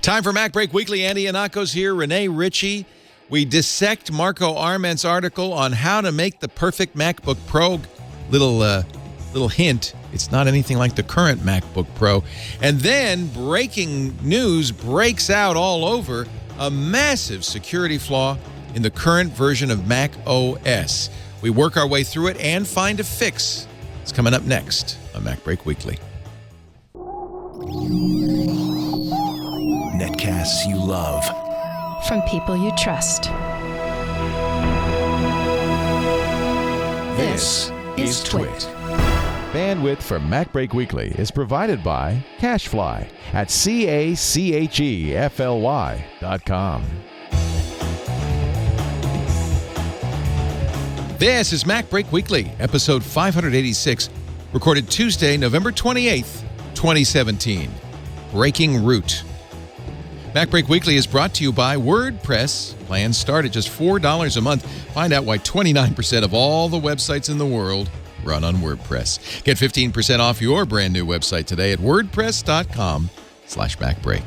Time for MacBreak Weekly. Andy Anako's here. Renee Ritchie. We dissect Marco Arment's article on how to make the perfect MacBook Pro. Little hint, it's not anything like the current MacBook Pro. And then breaking news breaks out all over a massive security flaw in the current version of macOS. We work our way through it and find a fix. It's coming up next on MacBreak Weekly. Netcasts you love. From people you trust. This is Twit. Bandwidth for MacBreak Weekly is provided by CacheFly at CACHEFLY.com. This is MacBreak Weekly, episode 586, recorded Tuesday, November 28th, 2017. Breaking Root. MacBreak Weekly is brought to you by WordPress. Plans start at just $4 a month. Find out why 29% of all the websites in the world run on WordPress. Get 15% off your brand new website today at wordpress.com/MacBreak.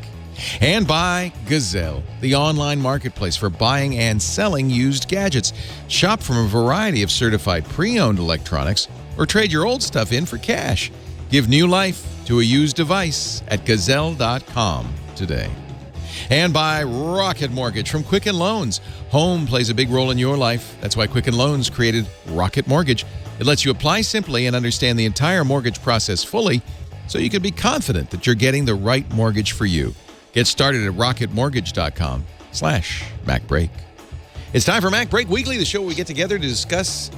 And by Gazelle, the online marketplace for buying and selling used gadgets. Shop from a variety of certified pre-owned electronics or trade your old stuff in for cash. Give new life to a used device at gazelle.com today. And by Rocket Mortgage from Quicken Loans. Home plays a big role in your life. That's why Quicken Loans created Rocket Mortgage. It lets you apply simply and understand the entire mortgage process fully so you can be confident that you're getting the right mortgage for you. Get started at rocketmortgage.com/MacBreak. It's time for MacBreak Weekly, the show where we get together to discuss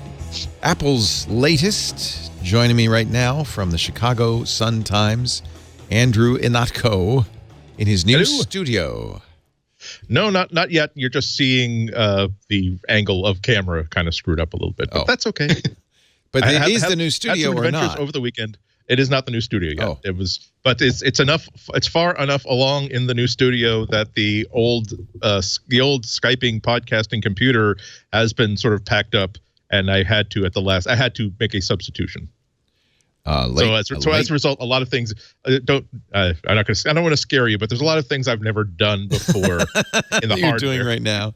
Apple's latest. Joining me right now from the Chicago Sun-Times, Andrew Inatko in his new studio. No, not yet. You're just seeing the angle of camera kind of screwed up a little bit, but that's okay. But it is the new studio or not? Over the weekend, it is not the new studio yet. Oh. It was, but it's enough. It's far enough along in the new studio that the old Skyping podcasting computer has been sort of packed up, and I had to make a substitution. So as a result, a lot of things I don't want to scare you, but there's a lot of things I've never done before in the you're hardware. doing right now.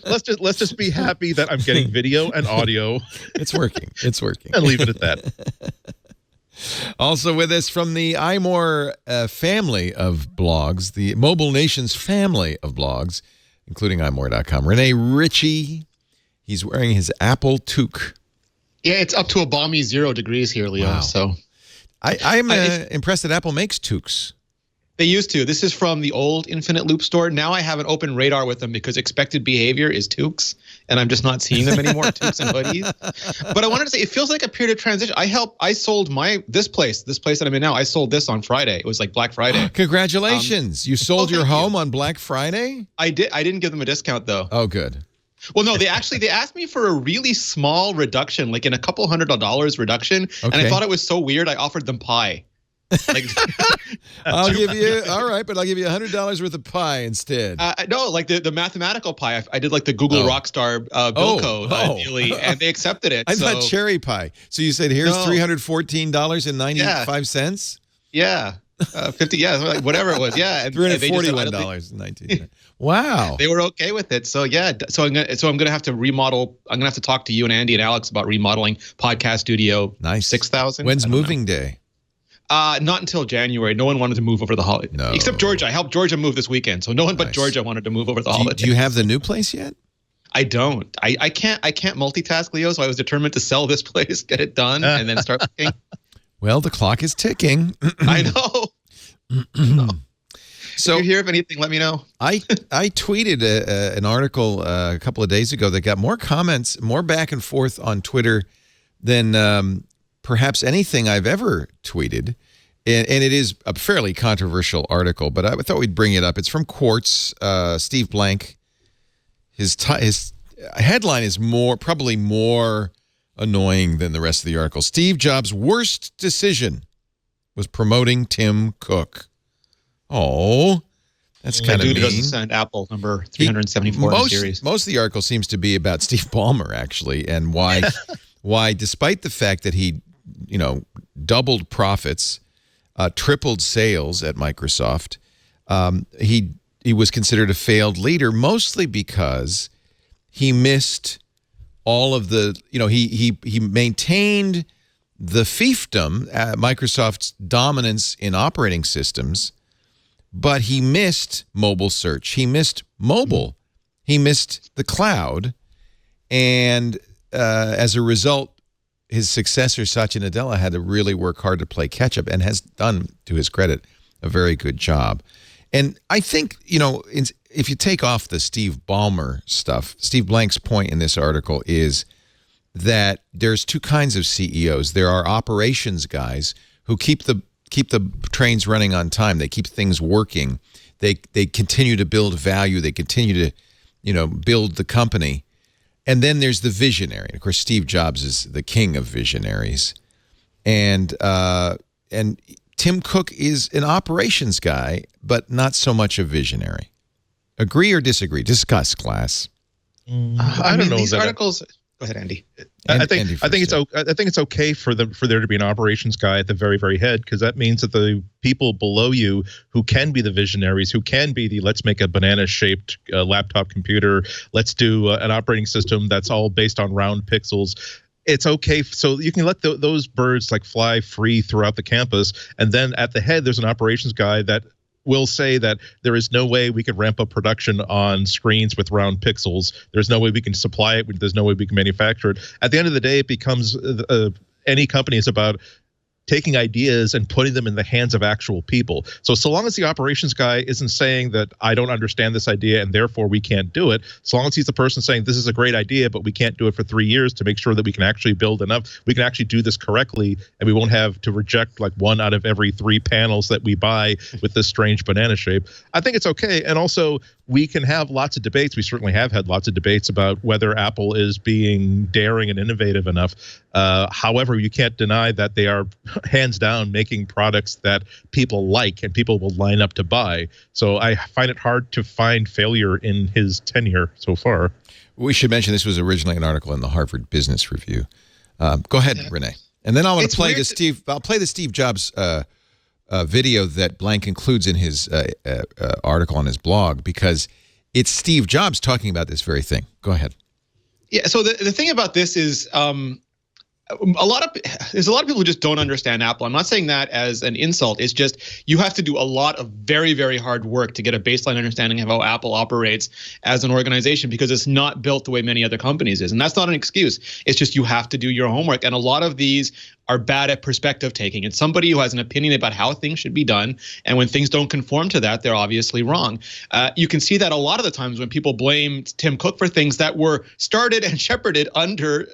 let's just be happy that I'm getting video and audio. It's working. It's working. And leave it at that. Also with us from the iMore family of blogs, the Mobile Nation's family of blogs, including iMore.com, Renee Ritchie. He's wearing his Apple toque. Yeah, it's up to a balmy 0 degrees here, Leo. Wow. So I'm impressed that Apple makes toques. They used to. This is from the old Infinite Loop store. Now I have an open radar with them because expected behavior is toques, and I'm just not seeing them anymore, toques and hoodies. But I wanted to say, it feels like a period of transition. I sold this place that I'm in now. I sold this on Friday. It was like Black Friday. Congratulations. You sold your home on Black Friday? I did. I didn't give them a discount, though. Oh, good. Well, no, they asked me for a really small reduction, like in a couple $100 reduction. Okay. And I thought it was so weird. I offered them pie. Like, I'll give you $100 worth of pie instead. No, like the mathematical pie. I did like the Google Rockstar bill code ideally, and they accepted it. I thought cherry pie. So you said here's $314.95. Yeah. 50, yeah, whatever it was, yeah, and $341.19. Wow, they were okay with it. So yeah, so I'm gonna have to remodel. I'm gonna have to talk to you and Andy and Alex about remodeling Podcast Studio. Nice. 6,000. When's moving day? Not until January. No one wanted to move over the holiday. No. Except Georgia. I helped Georgia move this weekend, so no one but Georgia wanted to move over the holiday. Do you have the new place yet? I don't. I can't multitask, Leo. So I was determined to sell this place, get it done, and then start looking. Well, the clock is ticking. I know. So, if you hear of anything, let me know. I tweeted an article a couple of days ago that got more comments, more back and forth on Twitter than perhaps anything I've ever tweeted. And it is a fairly controversial article, but I thought we'd bring it up. It's from Quartz, Steve Blank. His headline is probably more annoying than the rest of the article. Steve Jobs' worst decision was promoting Tim Cook. Oh, that's kind of mean. Doesn't send Apple number 374 in the series. Most of the article seems to be about Steve Ballmer, actually, and why, despite the fact that he, doubled profits, tripled sales at Microsoft, He was considered a failed leader, mostly because he missed all of the, he maintained the fiefdom, Microsoft's dominance in operating systems, but he missed mobile search. He missed mobile. He missed the cloud. And as a result, his successor, Satya Nadella, had to really work hard to play catch up and has done, to his credit, a very good job. And I think, if you take off the Steve Ballmer stuff, Steve Blank's point in this article is that there's two kinds of CEOs. There are operations guys who keep the trains running on time. They keep things working. They continue to build value. They continue to, build the company. And then there's the visionary. Of course, Steve Jobs is the king of visionaries. And Tim Cook is an operations guy, but not so much a visionary. Agree or disagree? Discuss, class. I don't know. These articles. Go ahead, Andy. I think it's okay for there to be an operations guy at the very, very head, because that means that the people below you who can be the visionaries, who can be the let's make a banana-shaped laptop computer, let's do an operating system that's all based on round pixels. It's okay, so you can let those birds fly free throughout the campus, and then at the head there's an operations guy that will say that there is no way we could ramp up production on screens with round pixels. There's no way we can supply it. There's no way we can manufacture it. At the end of the day, it becomes any company is about taking ideas and putting them in the hands of actual people. So long as the operations guy isn't saying that I don't understand this idea and therefore we can't do it, so long as he's the person saying this is a great idea, but we can't do it for 3 years to make sure that we can actually build enough, we can actually do this correctly, and we won't have to reject one out of every 3 panels that we buy with this strange banana shape. I think it's okay. And also, we can have lots of debates. We certainly have had lots of debates about whether Apple is being daring and innovative enough. However, you can't deny that they are hands down making products that people like and people will line up to buy. So I find it hard to find failure in his tenure so far. We should mention this was originally an article in the Harvard Business Review. Go ahead, Renee. And then I want to play I'll play the Steve Jobs video that Blank includes in his article on his blog, because it's Steve Jobs talking about this very thing. Go ahead. Yeah. So the thing about this is there's a lot of people who just don't understand Apple. I'm not saying that as an insult. It's just you have to do a lot of very, very hard work to get a baseline understanding of how Apple operates as an organization, because it's not built the way many other companies is. And that's not an excuse. It's just you have to do your homework. And a lot of these are bad at perspective taking. It's somebody who has an opinion about how things should be done, and when things don't conform to that, they're obviously wrong. You can see that a lot of the times when people blame Tim Cook for things that were started and shepherded under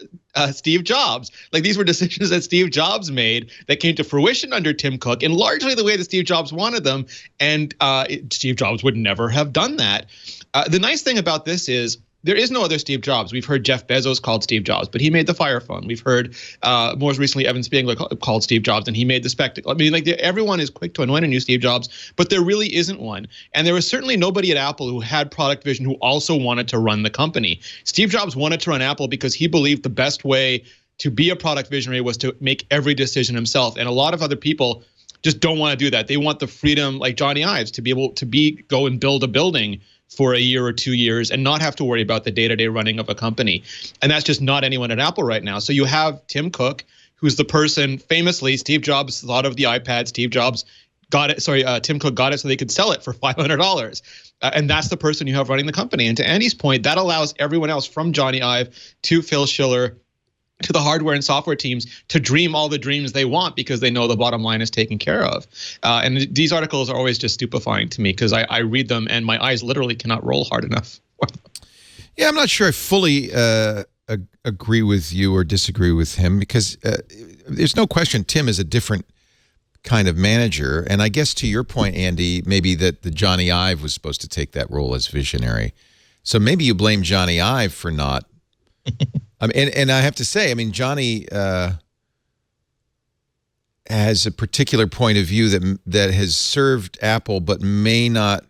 Steve Jobs. These were decisions that Steve Jobs made that came to fruition under Tim Cook in largely the way that Steve Jobs wanted them, and Steve Jobs would never have done that. The nice thing about this is there is no other Steve Jobs. We've heard Jeff Bezos called Steve Jobs, but he made the Fire Phone. We've heard most recently Evan Spangler called Steve Jobs, and he made the Spectacle. I mean, everyone is quick to anoint a new Steve Jobs, but there really isn't one. And there was certainly nobody at Apple who had product vision who also wanted to run the company. Steve Jobs wanted to run Apple because he believed the best way to be a product visionary was to make every decision himself. And a lot of other people just don't want to do that. They want the freedom, like Johnny Ives, to be able to go and build a building for a year or 2 years and not have to worry about the day-to-day running of a company. And that's just not anyone at Apple right now. So you have Tim Cook, who's the person, famously, Steve Jobs thought of the iPad. Tim Cook got it so they could sell it for $500. And that's the person you have running the company. And to Andy's point, that allows everyone else, from Johnny Ive to Phil Schiller to the hardware and software teams, to dream all the dreams they want because they know the bottom line is taken care of. And these articles are always just stupefying to me because I read them and my eyes literally cannot roll hard enough. Yeah, I'm not sure I fully agree with you or disagree with him, because there's no question Tim is a different kind of manager. And I guess to your point, Andy, maybe that the Johnny Ive was supposed to take that role as visionary. So maybe you blame Johnny Ive for not. I mean, and I have to say, I mean, Johnny has a particular point of view that has served Apple, but may not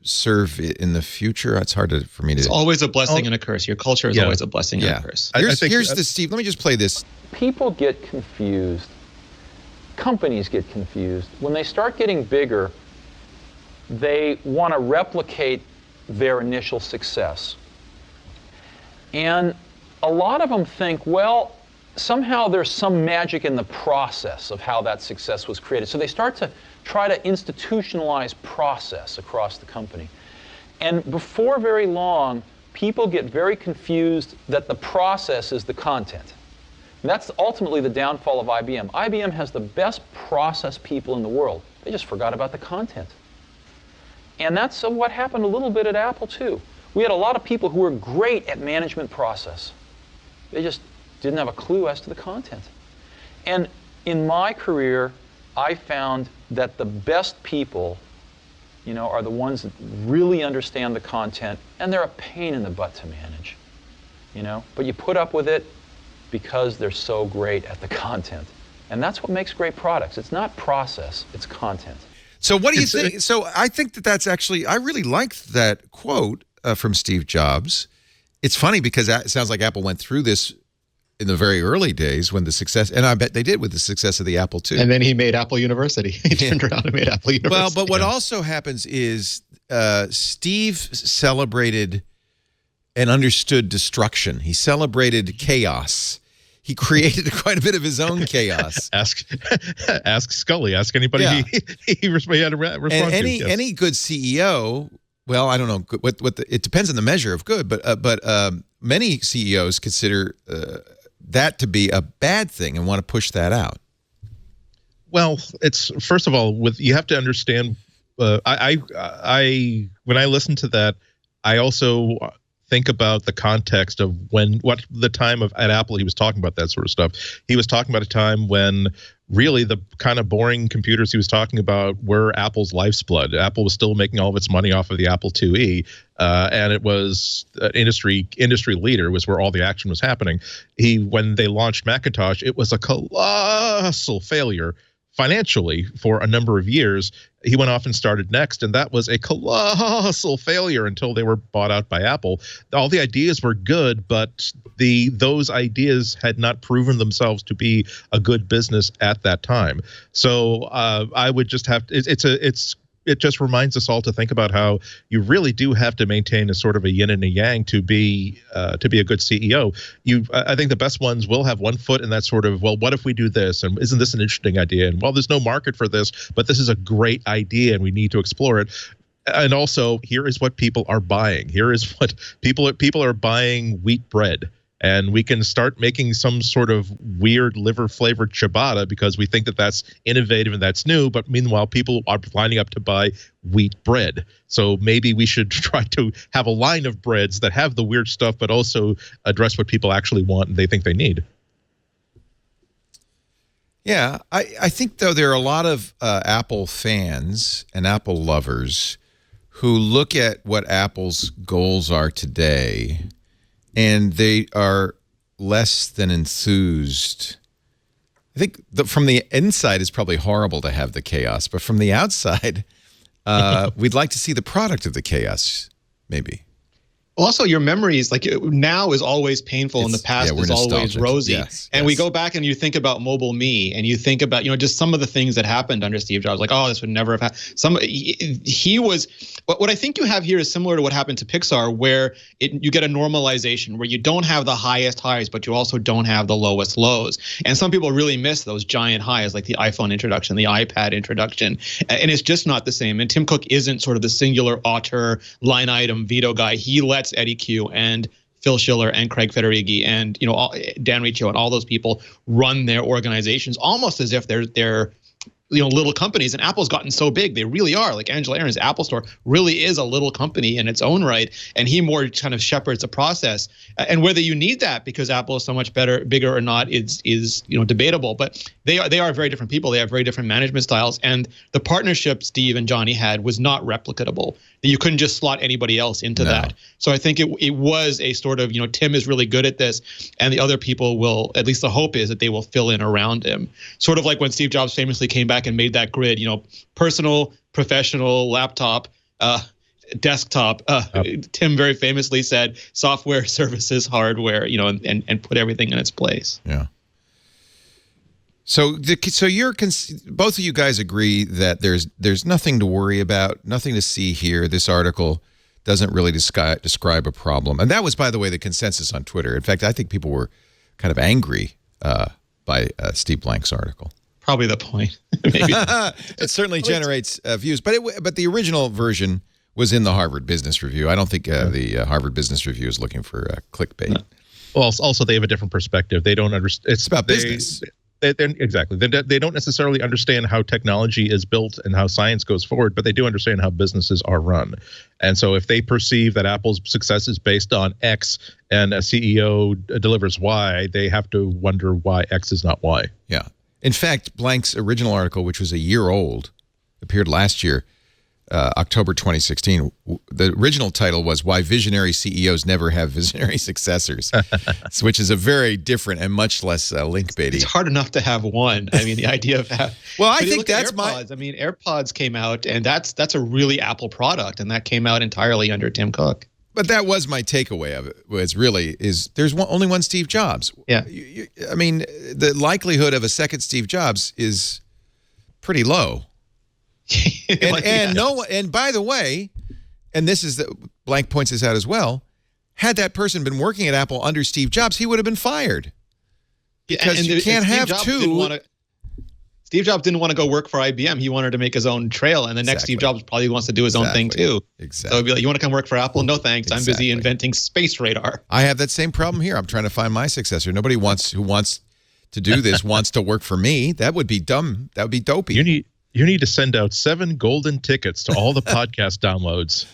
serve it in the future. It's hard for me to. It's always a blessing and a curse. Your culture is always a blessing and a curse. Here's the Steve. Let me just play this. People get confused. Companies get confused when they start getting bigger. they want to replicate their initial success. And a lot of them think, well, somehow there's some magic in the process of how that success was created. So they start to try to institutionalize process across the company. And before very long, people get very confused that the process is the content. And that's ultimately the downfall of IBM. IBM has the best process people in the world. They just forgot about the content. And that's what happened a little bit at Apple, too. We had a lot of people who were great at management process. They just didn't have a clue as to the content. And in my career, I found that the best people, are the ones that really understand the content, and they're a pain in the butt to manage, But you put up with it because they're so great at the content. And that's what makes great products. It's not process, it's content. So what do you think? So I think that's actually, I really liked that quote from Steve Jobs. It's funny because it sounds like Apple went through this in the very early days when the success, and I bet they did with the success of the Apple II. And then he made Apple University. He turned around and made Apple University. Well, but what also happens is Steve celebrated and understood destruction. He celebrated chaos. He created quite a bit of his own chaos. Ask Scully. Ask anybody he had a response and to. Any good CEO. Well, I don't know it depends on the measure of good, but many CEOs consider that to be a bad thing and want to push that out. Well, it's first of all you have to understand. I when I listen to that, I also think about the context of what the time at Apple he was talking about that sort of stuff. He was talking about a time when really the kind of boring computers he was talking about were Apple's life's blood. Apple was still making all of its money off of the Apple IIe, and it was an industry leader. It was where all the action was happening. When they launched Macintosh, it was a colossal failure financially for a number of years. He went off and started Next, and that was a colossal failure until they were bought out by Apple. All the ideas were good, but those ideas had not proven themselves to be a good business at that time. So I would just have it just reminds us all to think about how you really do have to maintain a sort of a yin and a yang to be a good CEO. I think the best ones will have one foot in that sort of, well, what if we do this? And isn't this an interesting idea? And well, there's no market for this, but this is a great idea and we need to explore it. And also, here is what people are buying. Here is what people are buying: wheat bread. And we can start making some sort of weird liver-flavored ciabatta because we think that that's innovative and that's new. But meanwhile, people are lining up to buy wheat bread. So maybe we should try to have a line of breads that have the weird stuff, but also address what people actually want and they think they need. Yeah, I think, though, there are a lot of Apple fans and Apple lovers who look at what Apple's goals are today, and they are less than enthused. I think from the inside, it's probably horrible to have the chaos, but from the outside, we'd like to see the product of the chaos, maybe. Also, your memories, like now is always painful and the past is always rosy. And we go back and you think about Mobile Me and you think about, just some of the things that happened under Steve Jobs, like, oh, this would never have happened. He was, what I think you have here is similar to what happened to Pixar, where you get a normalization where you don't have the highest highs, but you also don't have the lowest lows. And some people really miss those giant highs, like the iPhone introduction, the iPad introduction. And it's just not the same. And Tim Cook isn't sort of the singular auteur line item veto guy. He lets Eddie Q and Phil Schiller and Craig Federighi and Dan Riccio and all those people run their organizations almost as if they're little companies. And Apple's gotten so big, they really are. Like Angela Aaron's Apple Store really is a little company in its own right, and he more kind of shepherds a process. And whether you need that because Apple is so much bigger or not is debatable. But they are very different people. They have very different management styles, and the partnership Steve and Johnny had was not replicatable. You couldn't just slot anybody else into that. So I think it was a sort of, Tim is really good at this, and the other people will, at least the hope is that they will fill in around him. Sort of like when Steve Jobs famously came back and made that grid, personal, professional, laptop, desktop. Tim very famously said software, services, hardware, and put everything in its place. Yeah. So both of you guys agree that there's nothing to worry about, nothing to see here. This article doesn't really describe a problem. And that was, by the way, the consensus on Twitter. In fact, I think people were kind of angry by Steve Blank's article. Probably the point. Maybe. It certainly generates views. But the original version was in the Harvard Business Review. I don't think the Harvard Business Review is looking for clickbait. No. Well, also they have a different perspective. They don't understand. It's about business. Exactly. They don't necessarily understand how technology is built and how science goes forward, but they do understand how businesses are run. And so if they perceive that Apple's success is based on X and a CEO delivers Y, they have to wonder why X is not Y. Yeah. In fact, Blank's original article, which was a year old, appeared last year, October 2016. The original title was "Why Visionary CEOs Never Have Visionary Successors," which is a very different and much less link-baity. It's hard enough to have one. I mean, the idea of that. Well, I think that's AirPods. I mean, AirPods came out, and that's a really Apple product, and that came out entirely under Tim Cook. But that was my takeaway of it. There's only one Steve Jobs. Yeah. I mean, the likelihood of a second Steve Jobs is pretty low. And by the way, and this is Blank points this out as well, had that person been working at Apple under Steve Jobs, he would have been fired. Because you can't have two. Steve Jobs didn't want to go work for IBM. He wanted to make his own trail, and the next Steve Jobs probably wants to do his own thing too. Exactly. So it'd be like, you want to come work for Apple? No thanks. I'm busy inventing space radar. I have that same problem here. I'm trying to find my successor. Nobody who wants to do this wants to work for me. That would be dumb. That would be dopey. You need to send out 7 golden tickets to all the podcast downloads.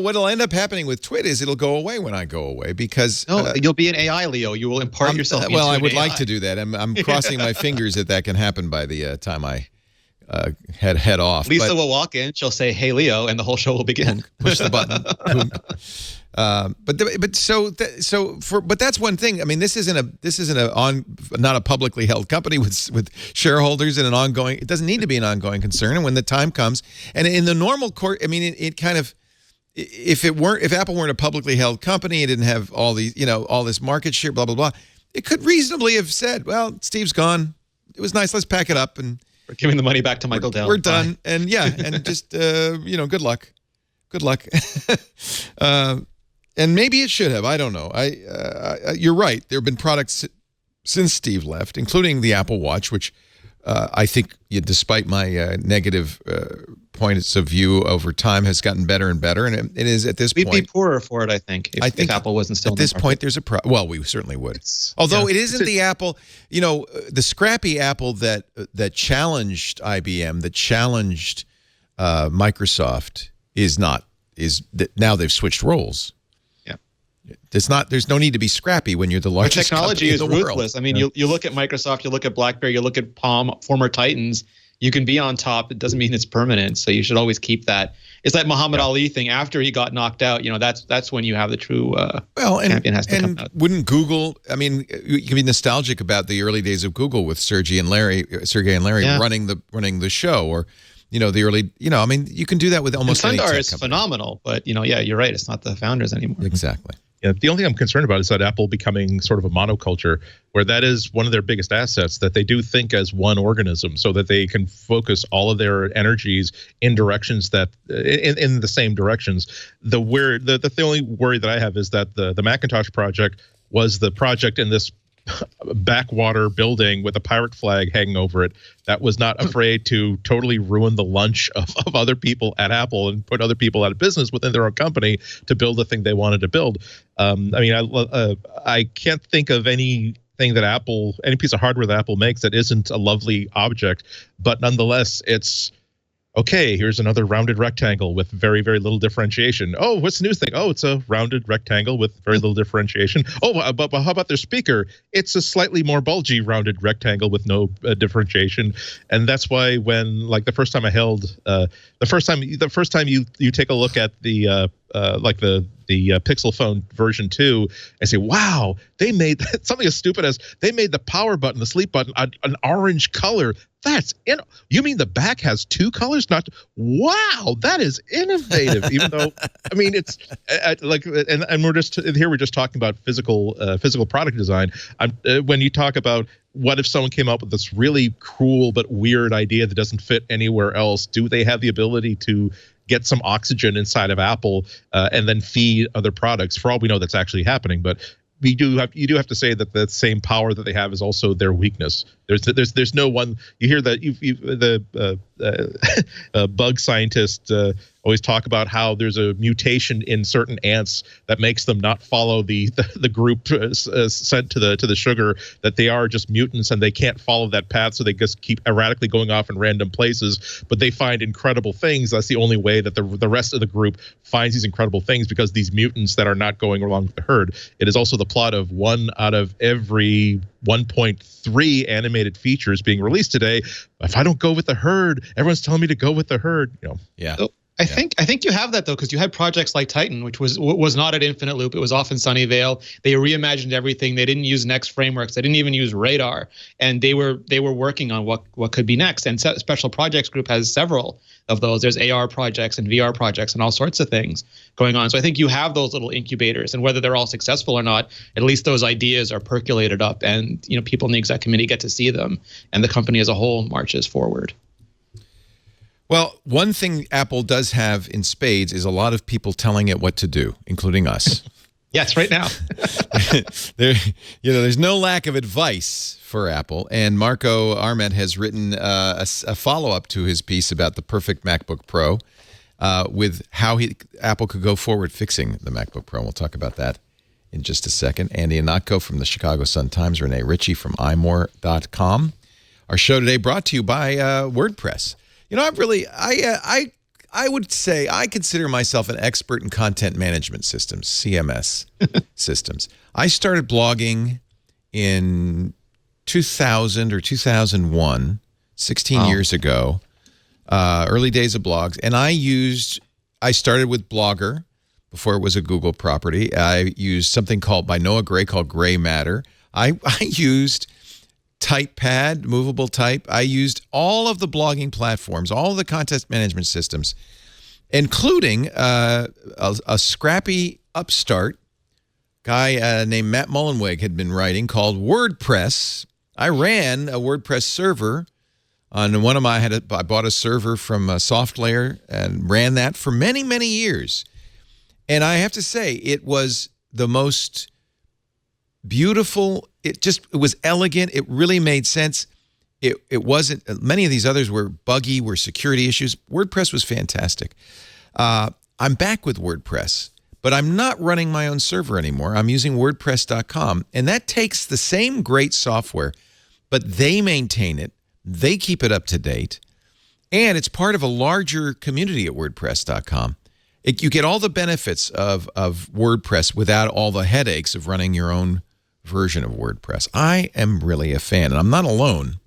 What'll end up happening with Twit is it'll go away when I go away because you'll be an AI, Leo. You will impart yourself. Well, I would AI. like to do that. I'm crossing my fingers that can happen by the time I head off. Lisa will walk in. She'll say, "Hey, Leo," and the whole show will begin. Push the button. But that's one thing. I mean, this isn't not a publicly held company with shareholders and an ongoing. It doesn't need to be an ongoing concern. And when the time comes, and in the normal court, I mean, it kind of, if Apple weren't a publicly held company, it didn't have all these, all this market share, blah blah blah. It could reasonably have said, "Well, Steve's gone. It was nice. Let's pack it up and we're giving the money back to Michael Dell. We're done." And and just good luck. Good luck. And maybe it should have. I don't know. You're right. There have been products since Steve left, including the Apple Watch, which I think, despite my negative points of view over time, has gotten better and better. And it is at this point. We'd be poorer for it, I think, if Apple wasn't still at this point. There's a well, we certainly would. Although it isn't the Apple, the scrappy Apple that challenged IBM, that challenged Microsoft, now they've switched roles. There's no need to be scrappy when you're the largest technology company in the world. Ruthless. I mean, you look at Microsoft, you look at BlackBerry, you look at Palm, former Titans. You can be on top. It doesn't mean it's permanent. So you should always keep that. It's that Muhammad Ali thing. After he got knocked out, that's when you have the true champion has to come out. Wouldn't Google? I mean, you can be nostalgic about the early days of Google with Sergey and Larry running the show, or the early. I mean, you can do that with almost any tech company. Sundar is phenomenal, but you're right. It's not the founders anymore. Exactly. Yeah, the only thing I'm concerned about is that Apple becoming sort of a monoculture, where that is one of their biggest assets, that they do think as one organism, so that they can focus all of their energies in directions that in the same directions. The only worry that I have is that the Macintosh project was the project in this backwater building with a pirate flag hanging over it that was not afraid to totally ruin the lunch of other people at Apple and put other people out of business within their own company to build the thing they wanted to build. I can't think of any piece of hardware that Apple makes that isn't a lovely object, but nonetheless, it's okay, here's another rounded rectangle with very, very little differentiation. Oh, what's the new thing? Oh, it's a rounded rectangle with very little differentiation. Oh, but how about their speaker? It's a slightly more bulgy rounded rectangle with no differentiation. And that's why when, like, the first time you take a look at the Pixel phone version 2 and say, wow, they made something as stupid as they made the power button, the sleep button, an orange color. You mean the back has 2 colors? Wow, that is innovative. Even though, I mean, it's like, and we're just talking about physical product design. When you talk about what if someone came up with this really cool but weird idea that doesn't fit anywhere else, do they have the ability to get some oxygen inside of Apple and then feed other products? For all we know, that's actually happening, but you do have to say that the same power that they have is also their weakness. There's no one. You hear that the bug scientists always talk about how there's a mutation in certain ants that makes them not follow the group sent to the sugar, that they are just mutants and they can't follow that path, so they just keep erratically going off in random places, but they find incredible things. That's the only way that the rest of the group finds these incredible things, because these mutants that are not going along with the herd. It is also the plot of 1 out of every 1.3 animated features being released today. If I don't go with the herd, everyone's telling me to go with the herd. Yeah. So I think you have that though, because you had projects like Titan, which was not at Infinite Loop. It was off in Sunnyvale. They reimagined everything. They didn't use Next frameworks. They didn't even use Radar, and they were working on what could be next. And Special Projects Group has several of those. There's AR projects and VR projects and all sorts of things going on. So I think you have those little incubators, and whether they're all successful or not, at least those ideas are percolated up, and people in the exec committee get to see them, and the company as a whole marches forward. Well, one thing Apple does have in spades is a lot of people telling it what to do, including us. Yes, right now. There's no lack of advice for Apple, and Marco Arment has written a follow-up to his piece about the perfect MacBook Pro with how Apple could go forward fixing the MacBook Pro. We'll talk about that in just a second. Andy Anatko from the Chicago Sun-Times, Renee Ritchie from imore.com. Our show today brought to you by WordPress. I would say I consider myself an expert in content management systems, CMS systems. I started blogging in 2000 or 2001, 16 years ago, early days of blogs. And I started with Blogger before it was a Google property. I used something by Noah Gray called Gray Matter. I used TypePad, movable type. I used all of the blogging platforms, all of the content management systems, including a scrappy upstart guy named Matt Mullenweg had been writing called WordPress. I ran a WordPress server on one of I bought a server from SoftLayer and ran that for many, many years. And I have to say, it was the most beautiful. It was elegant. It really made sense. It wasn't, many of these others were buggy, were security issues. WordPress was fantastic. I'm back with WordPress, but I'm not running my own server anymore. I'm using WordPress.com, and that takes the same great software, but they maintain it. They keep it up to date, and it's part of a larger community at WordPress.com. You get all the benefits of WordPress without all the headaches of running your own version of WordPress. I am really a fan, and I'm not alone.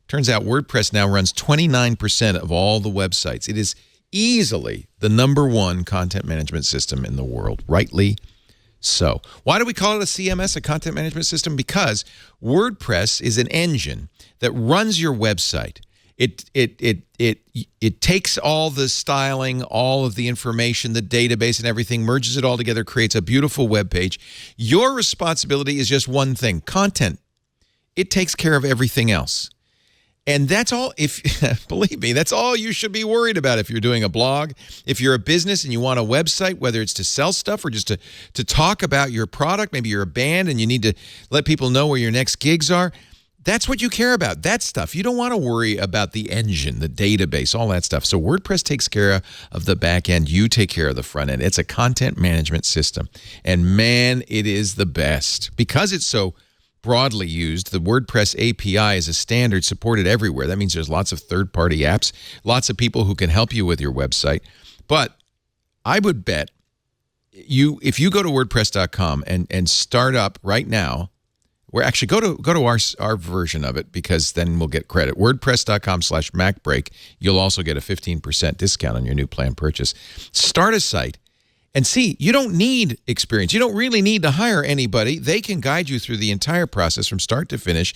Turns out WordPress now runs 29% of all the websites. It is easily the #1 content management system in the world, rightly so. Why do we call it a CMS, a content management system? Because WordPress is an engine that runs your website. It takes all the styling, all of the information, the database and everything, merges it all together, creates a beautiful web page. Your responsibility is just one thing, content. It takes care of everything else. And that's all, believe me, that's all you should be worried about if you're doing a blog. If you're a business and you want a website, whether it's to sell stuff or just to talk about your product, maybe you're a band and you need to let people know where your next gigs are, that's what you care about, that stuff. You don't want to worry about the engine, the database, all that stuff. So WordPress takes care of the back end. You take care of the front end. It's a content management system. And man, it is the best. Because it's so broadly used, the WordPress API is a standard supported everywhere. That means there's lots of third-party apps, lots of people who can help you with your website. But I would bet if you go to WordPress.com and start up right now, actually go to our version of it, because then we'll get credit. WordPress.com/MacBreak. You'll also get a 15% discount on your new plan purchase. Start a site And see, you don't need experience. You don't really need to hire anybody. They can guide you through the entire process from start to finish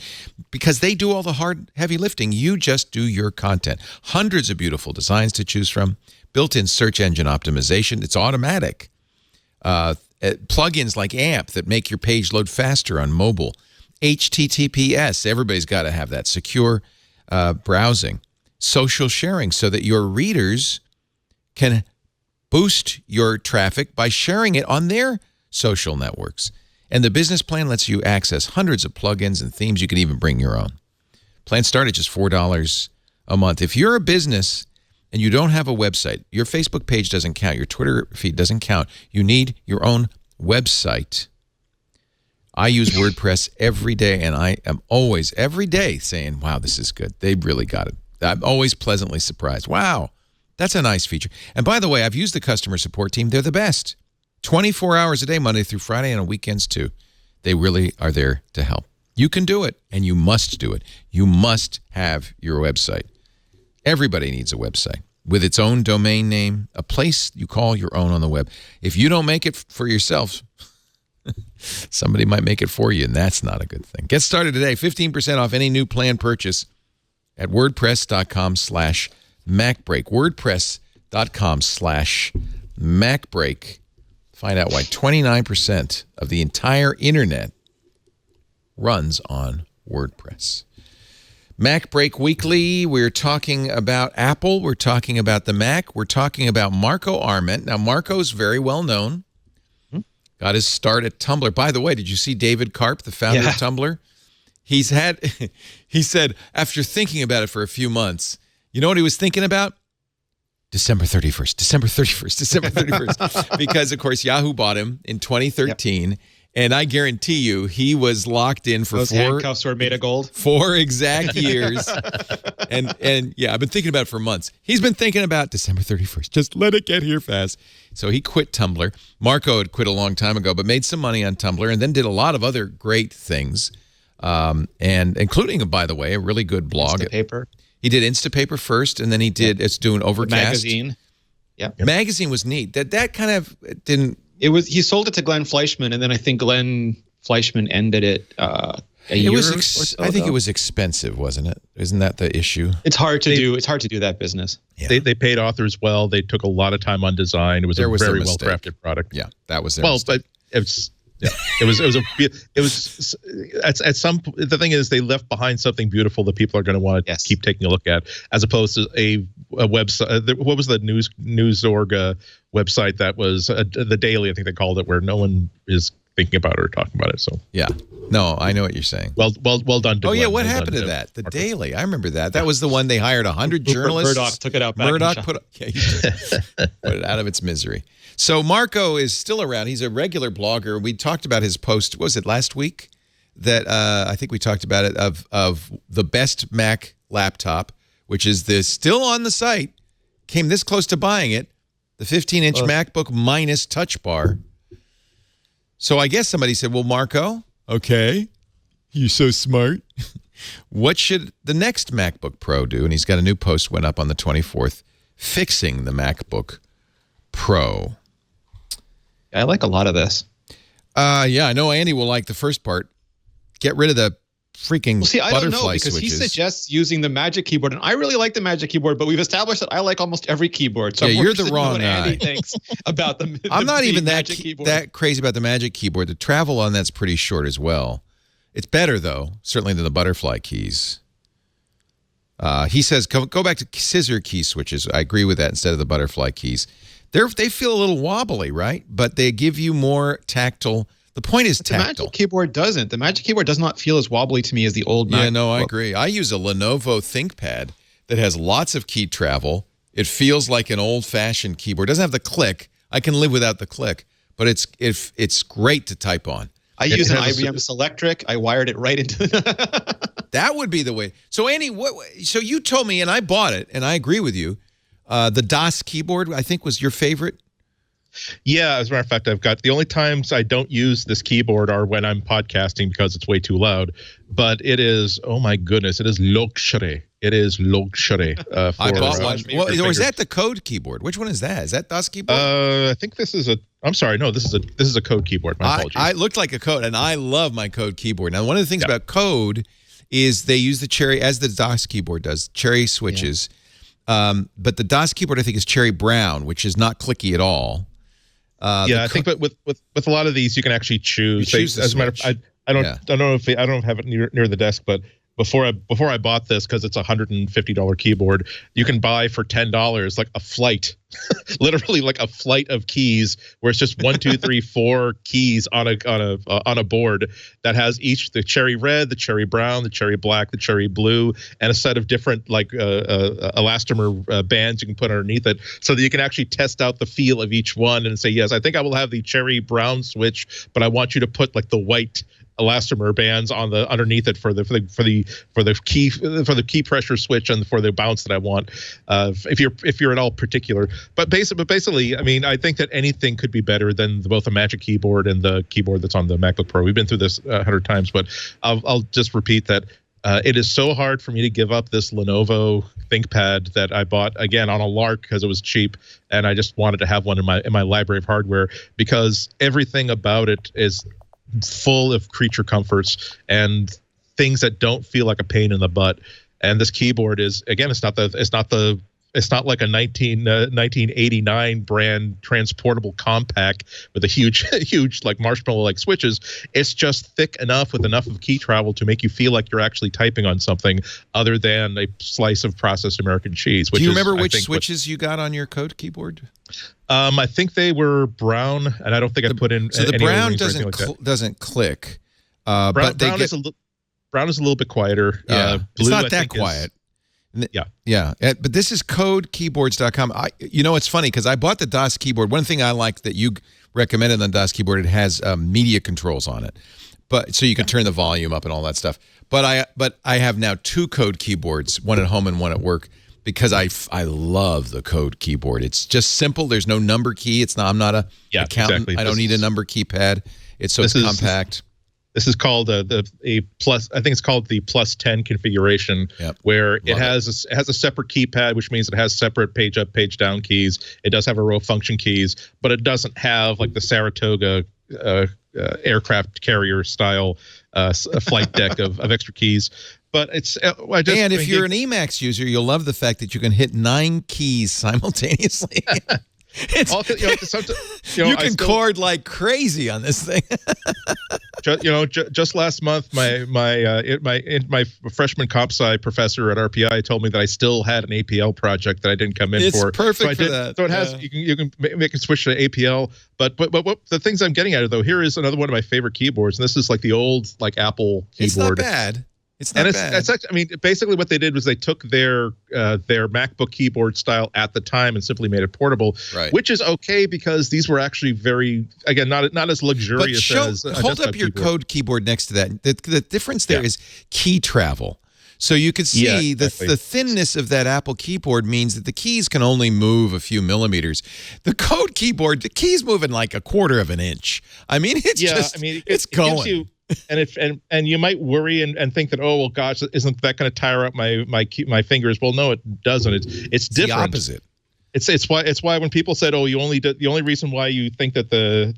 because they do all the hard, heavy lifting. You just do your content. Hundreds of beautiful designs to choose from. Built-in search engine optimization. It's automatic. Plugins like AMP that make your page load faster on mobile. HTTPS. Everybody's got to have that. Secure browsing. Social sharing so that your readers can boost your traffic by sharing it on their social networks. And the business plan lets you access hundreds of plugins and themes. You can even bring your own. Plans start at just $4 a month. If you're a business and you don't have a website, your Facebook page doesn't count, your Twitter feed doesn't count, you need your own website. I use WordPress every day, and I am always, every day, saying, wow, this is good. They really got it. I'm always pleasantly surprised. Wow. That's a nice feature. And by the way, I've used the customer support team. They're the best. 24 hours a day, Monday through Friday, and on weekends too. They really are there to help. You can do it, and you must do it. You must have your website. Everybody needs a website with its own domain name, a place you call your own on the web. If you don't make it for yourself, somebody might make it for you, and that's not a good thing. Get started today. 15% off any new plan purchase at wordpress.com/MacBreak. WordPress.com/MacBreak. Find out why 29% of the entire internet runs on WordPress. MacBreak Weekly, we're talking about Apple. We're talking about the Mac. We're talking about Marco Arment. Now, Marco's very well known. Got his start at Tumblr. By the way, did you see David Karp, the founder of Tumblr? He said, after thinking about it for a few months, you know what he was thinking about? December 31st, December 31st, December 31st. Because, of course, Yahoo bought him in 2013. Yep. And I guarantee you, he was locked in for those handcuffs were made of gold. 4 exact years. and yeah, I've been thinking about it for months. He's been thinking about December 31st. Just let it get here fast. So he quit Tumblr. Marco had quit a long time ago, but made some money on Tumblr and then did a lot of other great things, and including, by the way, a really good blog. Instapaper. He did Instapaper first, and then he did it's doing Overcast. The magazine. Yeah. Magazine was neat. That kind of didn't. He sold it to Glenn Fleischman, and then I think Glenn Fleischman ended it a year or so I think it was expensive, wasn't it? Isn't that the issue? It's hard to do. It's hard to do that business. Yeah. They paid authors well. They took a lot of time on design. It was a very well crafted product. Yeah, that was their mistake. But the thing is, they left behind something beautiful that people are going to want to keep taking a look at, as opposed to a website. What was the News.org website that was the Daily? I think they called it, where no one is thinking about it or talking about it. So yeah, no, I know what you're saying. Well done. Oh yeah, what happened to that? The Daily. I remember that. That was the one they hired 100 journalists. Murdoch took it out. Murdoch put it out of its misery. So Marco is still around. He's a regular blogger. We talked about his post. Was it last week? That I think we talked about it of the best Mac laptop, which is still on the site. Came this close to buying it. The 15-inch MacBook minus Touch Bar. So I guess somebody said, "Well, Marco, okay, you're so smart. What should the next MacBook Pro do?" And he's got a new post went up on the 24th, fixing the MacBook Pro. I like a lot of this. Yeah, I know Andy will like the first part. Get rid of the freaking I don't know, butterfly because switches. he suggests using the Magic Keyboard, and I really like the Magic Keyboard, but we've established that I like almost every keyboard. So yeah, you're the wrong what guy. Andy thinks about the I'm not even Keyboard. that crazy about the Magic Keyboard. The travel on that's pretty short as well. It's better, though, certainly than the butterfly keys. He says, go back to scissor key switches. I agree with that instead of the butterfly keys. They feel a little wobbly, right? But they give you more tactile. The point is tactile. The Magic Keyboard doesn't. The Magic Keyboard does not feel as wobbly to me as the old Mac. Yeah, no, I agree. I use a Lenovo ThinkPad that has lots of key travel. It feels like an old-fashioned keyboard. It doesn't have the click. I can live without the click, but it's great to type on. I use an IBM Selectric. I wired it right into That would be the way. So, Andy, so you told me, and I bought it, and I agree with you, the DOS keyboard, I think, was your favorite? Yeah, as a matter of fact, I've got the only times I don't use this keyboard are when I'm podcasting because it's way too loud. But it is, oh my goodness, it is luxury. It is luxury. I bought one. Or is that the Code keyboard? Which one is that? Is that DOS keyboard? I think this is a I'm sorry. No, this is a Code keyboard. My apologies. I looked like a Code, and I love my Code keyboard. Now, one of the things about Code is they use the Cherry, as the DOS keyboard does, Cherry switches. But the DOS keyboard, I think, is Cherry Brown, which is not clicky at all. I think, but with a lot of these, you can actually choose. As a matter of, I don't have it near the desk, but before I bought this, because it's a $150 keyboard, you can buy for $10 like a flight, literally like a flight of keys, where it's just 1, 2, 3, 4 keys on a board that has each the cherry red, the cherry brown, the cherry black, the cherry blue, and a set of different like elastomer bands you can put underneath it, so that you can actually test out the feel of each one and say, yes, I think I will have the cherry brown switch, but I want you to put like the white elastomer bands on the underneath it for the key pressure switch and for the bounce that I want. If you're at all particular, but basically, I mean, I think that anything could be better than both the Magic Keyboard and the keyboard that's on the MacBook Pro. We've been through this 100 times, but I'll just repeat that. It is so hard for me to give up this Lenovo ThinkPad that I bought again on a lark because it was cheap, and I just wanted to have one in my library of hardware, because everything about it is full of creature comforts and things that don't feel like a pain in the butt. And this keyboard is, again, it's not like a 1989 brand transportable compact with a huge like marshmallow like switches. It's just thick enough with enough of key travel to make you feel like you're actually typing on something other than a slice of processed American cheese. Do you remember which switches you got on your Code keyboard? I think they were brown, and I don't think I put in. So the any brown doesn't click. Brown is a little bit quieter. Yeah, blue, it's not that quiet. Yeah. But this is codekeyboards.com. It's funny because I bought the DOS keyboard. One thing I like that you recommended on the DOS keyboard, it has media controls on it, but so you can turn the volume up and all that stuff. But I have now 2 Code keyboards, one at home and one at work, because I love the Code keyboard. It's just simple. There's no number key. I'm not a accountant. Exactly. I don't need a number keypad. It's compact. This is called a plus. I think it's called the +10 configuration, where it has a separate keypad, which means it has separate page up, page down keys. It does have a row of function keys, but it doesn't have like the Saratoga aircraft carrier style flight deck of extra keys. But it's and if you're an Emacs user, you'll love the fact that you can hit 9 keys simultaneously. You can chord like crazy on this thing. Just last month, my freshman comp sci professor at RPI told me that I still had an APL project that I didn't come in for. It's perfect for that. So it has you can make a switch to APL. But what the things I'm getting at it though, here is another one of my favorite keyboards, and this is like the old like Apple keyboard. It's not bad. It's not bad. It's actually, I mean, basically what they did was they took their MacBook keyboard style at the time and simply made it portable, which is okay because these were actually very, again, not as luxurious as hold up your Code keyboard next to that. The difference there is key travel. So you could see the thinness of that Apple keyboard means that the keys can only move a few millimeters. The Code keyboard, the keys moving like a quarter of an inch. I mean, it's going. And you might worry and think that, oh well, gosh, isn't that going to tire up my fingers? Well, no, it doesn't. It's different. The opposite. It's why when people said, oh, the only reason why you think that the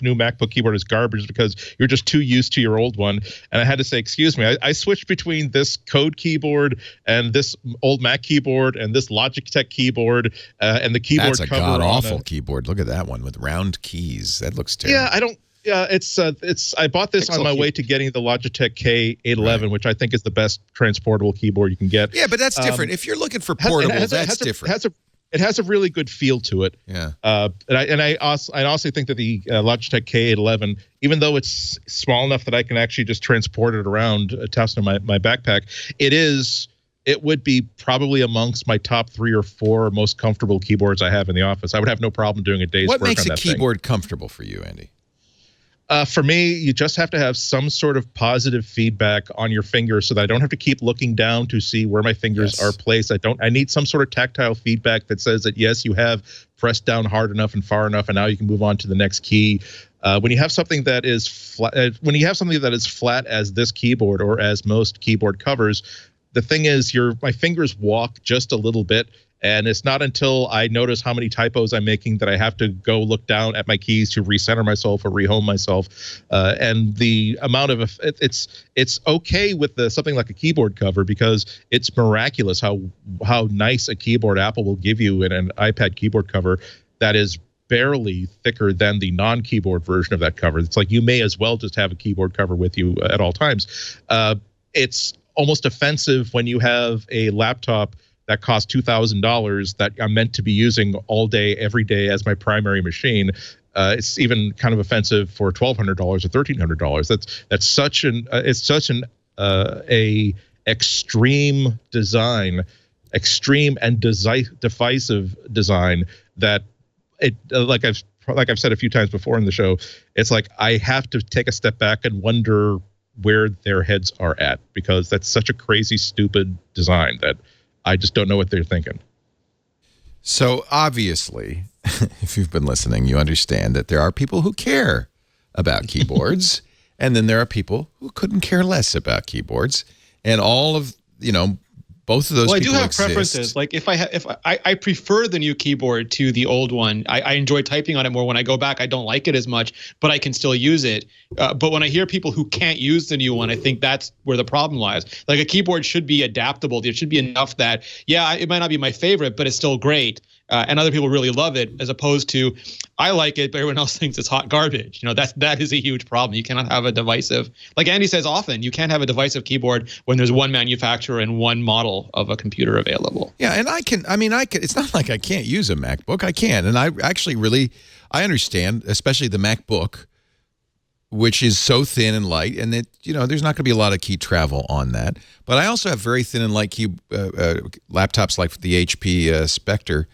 new MacBook keyboard is garbage is because you're just too used to your old one. And I had to say, excuse me, I switched between this Code keyboard and this old Mac keyboard and this Logitech keyboard and the keyboard cover. That's a god-awful keyboard. Look at that one with round keys. That looks terrible. Yeah, I don't. Yeah, it's. I bought this on my way to getting the Logitech K811, which I think is the best transportable keyboard you can get. Yeah, but that's different. If you're looking for portable, that's different. It has a really good feel to it. Yeah. And I also think that the Logitech K811, even though it's small enough that I can actually just transport it around, tossed in my backpack, it would be probably amongst my top 3 or 4 most comfortable keyboards I have in the office. I would have no problem doing a day's work on that thing. What makes a keyboard comfortable for you, Andy? For me, you just have to have some sort of positive feedback on your fingers so that I don't have to keep looking down to see where my fingers are placed. I need some sort of tactile feedback that says that, yes, you have pressed down hard enough and far enough, and now you can move on to the next key. When you have something that is flat, as this keyboard or as most keyboard covers, the thing is my fingers walk just a little bit, And it's not until I notice how many typos I'm making that I have to go look down at my keys to recenter myself or rehome myself. And the amount of it's okay with something like a keyboard cover, because it's miraculous how nice a keyboard Apple will give you in an iPad keyboard cover that is barely thicker than the non-keyboard version of that cover. It's like you may as well just have a keyboard cover with you at all times. It's almost offensive when you have a laptop that costs $2,000 that I'm meant to be using all day, every day as my primary machine. It's even kind of offensive for $1,200 or $1,300. That's such an extreme design, extreme and divisive design that it like I've said a few times before in the show. It's like I have to take a step back and wonder where their heads are at, because that's such a crazy, stupid design that I just don't know what they're thinking. So obviously, if you've been listening, you understand that there are people who care about keyboards, and then there are people who couldn't care less about keyboards. And all of, both of those people I do have exist. preferences. Like if I prefer the new keyboard to the old one. I enjoy typing on it more. When I go back, I don't like it as much, but I can still use it. But when I hear people who can't use the new one, I think that's where the problem lies. Like a keyboard should be adaptable. There should be enough that, it might not be my favorite, but it's still great. And other people really love it, as opposed to I like it, but everyone else thinks it's hot garbage. That is a huge problem. You cannot have a divisive, like Andy says often, you can't have a divisive keyboard when there's one manufacturer and one model of a computer available. Yeah, and I can, it's not like I can't use a MacBook. I can, and I actually I understand, especially the MacBook, which is so thin and light, and that there's not going to be a lot of key travel on that. But I also have very thin and light laptops like the HP Spectre,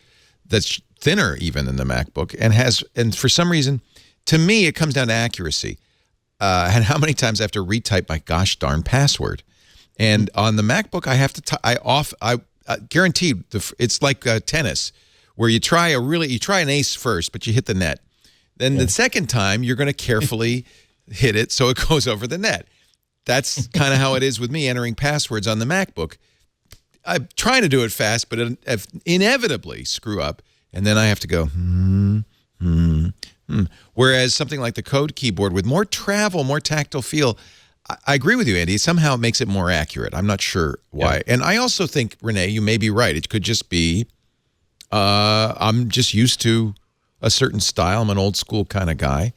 that's thinner even than the MacBook, and for some reason, to me, it comes down to accuracy and how many times I have to retype my gosh darn password. And on the MacBook, I have to I guaranteed it's like tennis, where you try an ace first, but you hit the net. Then the second time, you're going to carefully hit it so it goes over the net. That's kind of how it is with me entering passwords on the MacBook. I'm trying to do it fast, but I inevitably screw up, and then I have to go, Whereas something like the Code keyboard with more travel, more tactile feel, I agree with you, Andy. Somehow it makes it more accurate. I'm not sure why. Yeah. And I also think, Renee, you may be right. It could just be I'm just used to a certain style. I'm an old school kind of guy.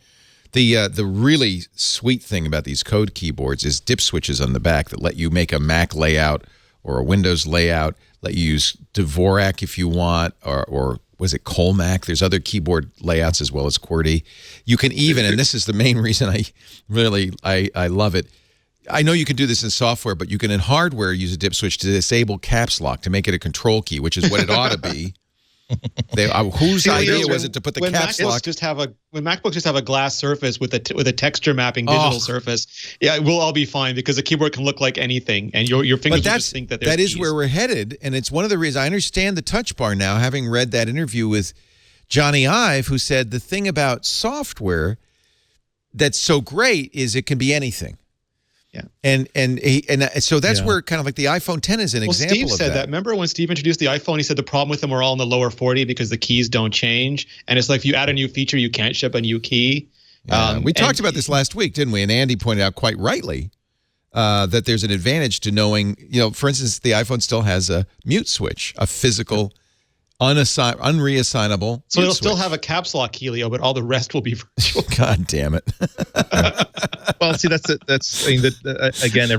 The really sweet thing about these Code keyboards is dip switches on the back that let you make a Mac layout or a Windows layout, let you use Dvorak if you want, or was it Colmac? There's other keyboard layouts as well as QWERTY. You can even, and this is the main reason I love it. I know you can do this in software, but you can in hardware use a dip switch to disable caps lock to make it a control key, which is what it ought to be. Whose idea was it to put the caps lock? When MacBooks just have a glass surface with a texture mapping digital surface, we'll all be fine, because the keyboard can look like anything, and your fingers will just think that they're keys. Is where we're headed, and it's one of the reasons I understand the touch bar now, having read that interview with Johnny Ive, who said the thing about software that's so great is it can be anything. Yeah, and so that's where kind of like the iPhone 10 is an example of that. Steve said that. Remember when Steve introduced the iPhone, he said the problem with them are all in the lower 40 because the keys don't change, and it's like if you add a new feature, you can't ship a new key. We talked about this last week, didn't we? And Andy pointed out quite rightly that there's an advantage to knowing, for instance, the iPhone still has a mute switch, a physical unreassignable. So it'll still have a caps lock key, Leo, but all the rest will be virtual. God damn it. Well, see, again,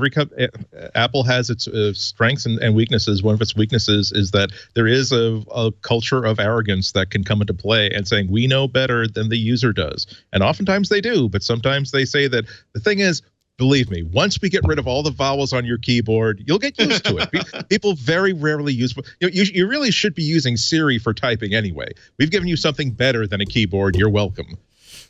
Apple has its strengths and weaknesses. One of its weaknesses is that there is a culture of arrogance that can come into play, and saying we know better than the user does. And oftentimes they do, but sometimes they say that the thing is, believe me, once we get rid of all the vowels on your keyboard, you'll get used to it. People very rarely use. You really should be using Siri for typing anyway. We've given you something better than a keyboard. You're welcome.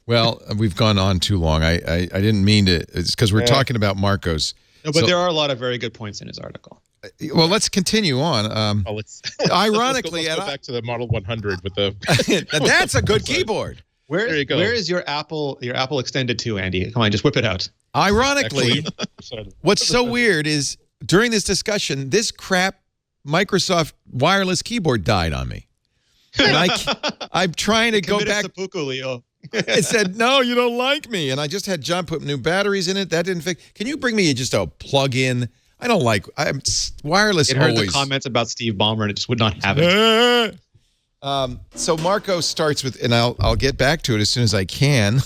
Well, we've gone on too long. I didn't mean to. It's because we're talking about Marcos. No, but there are a lot of very good points in his article. Well, let's continue on. Ironically, let's go back to the Model 100 with the. That's a good keyboard. Where is your Apple Extended 2, Andy? Come on, just whip it out. Ironically, what's so weird is during this discussion, this crap Microsoft wireless keyboard died on me. And I'm trying to go back. Seppuku, Leo. It said, no, you don't like me. And I just had John put new batteries in it. That didn't fix. Can you bring me just a plug-in? I don't like wireless. It heard always. the comments about Steve Ballmer and it just would not have it. So Marco starts with, and I'll get back to it as soon as I can.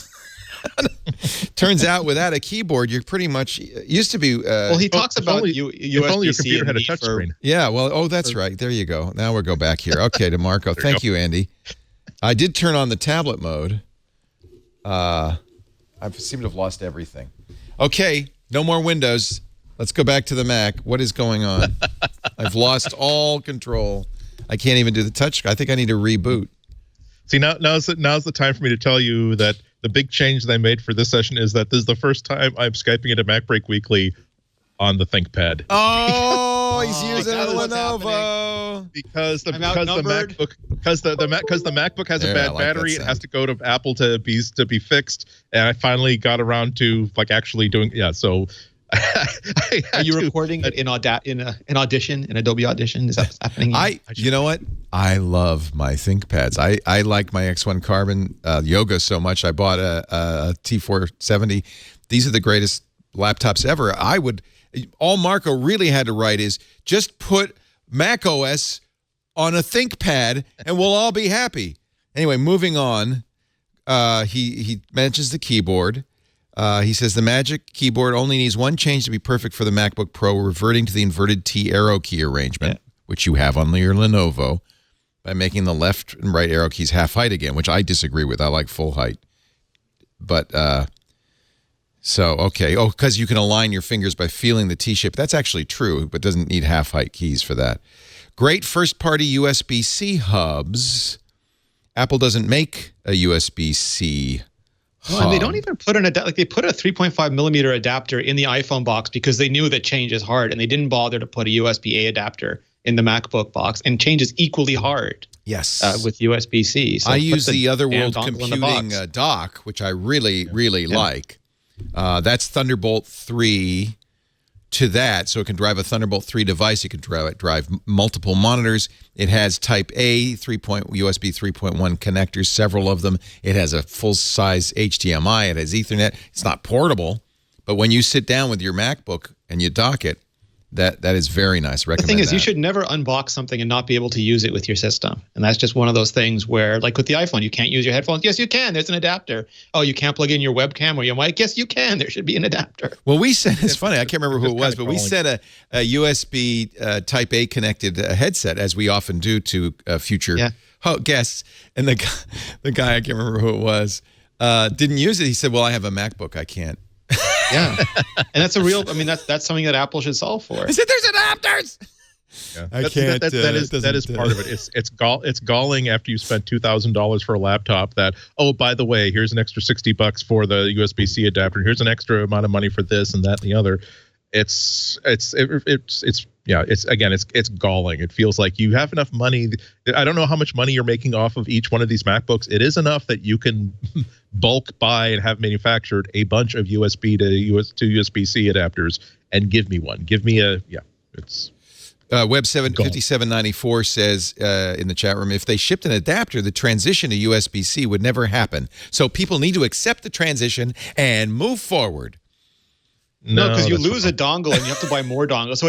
Turns out without a keyboard, you're pretty much used to be. Well, he talks about USB-C. If only your computer had a touchscreen. Yeah, well, that's right. There you go. Now we'll go back here. Okay, to Marco. Thank you, Andy. I did turn on the tablet mode. I seem to have lost everything. Okay, no more Windows. Let's go back to the Mac. What is going on? I've lost all control. I can't even do the touch. I think I need to reboot. See, now's the time for me to tell you that the big change that I made for this session is that this is the first time I'm Skyping into MacBreak Weekly on the ThinkPad. Oh, he's using a Lenovo. Because the MacBook has a bad battery. It has to go to Apple to be fixed. And I finally got around to actually doing so. Are you recording it in Audition, in Adobe Audition? Is that what's happening? You know what? I love my ThinkPads. I like my X1 Carbon Yoga so much. I bought a T470. These are the greatest laptops ever. All Marco really had to write is just put macOS on a ThinkPad and we'll all be happy. Anyway, moving on. He mentions the keyboard. He says the Magic Keyboard only needs one change to be perfect for the MacBook Pro, reverting to the inverted T arrow key arrangement, which you have on your Lenovo, by making the left and right arrow keys half height again, which I disagree with. I like full height. But, okay. Oh, because you can align your fingers by feeling the T shape. That's actually true, but doesn't need half height keys for that. Great first-party USB-C hubs. Apple doesn't make a USB-C well, and they don't even put they put a 3.5 millimeter adapter in the iPhone box because they knew that change is hard, and they didn't bother to put a USB-A adapter in the MacBook box, and change is equally hard. Yes, with USB-C. So I use the Otherworld computing dock, which I really like. That's Thunderbolt 3 to that, so it can drive a Thunderbolt 3 device. It can drive multiple monitors. It has Type A, USB 3.1 connectors, several of them. It has a full-size HDMI. It has Ethernet. It's not portable, but when you sit down with your MacBook and you dock it, that is very nice. Recommend the thing is, that. you should never unbox something and not be able to use it with your system. And that's just one of those things where, like with the iPhone, you can't use your headphones. Yes, you can. There's an adapter. Oh, you can't plug in your webcam or your mic. Yes, you can. There should be an adapter. Well, we sent, it's funny, I can't remember who it was, but we sent a USB Type A connected headset, as we often do, to future guests. And the guy, I can't remember who it was, didn't use it. He said, well, I have a MacBook. I can't. Yeah, and that's that's something that Apple should solve for. I said, there's adapters. Yeah. I can't. That is part of it. It's galling after you spent $2,000 for a laptop. That, oh, by the way, here's an extra $60 for the USB-C adapter. Here's an extra amount of money for this and that and the other. It's galling. It feels like you have enough money. I don't know how much money you're making off of each one of these MacBooks. It is enough that you can bulk buy and have manufactured a bunch of USB to USB-C adapters and give me one. Give me it's. Web5794 says in the chat room, if they shipped an adapter, the transition to USB-C would never happen. So people need to accept the transition and move forward. No, because you lose a dongle and you have to buy more dongles. So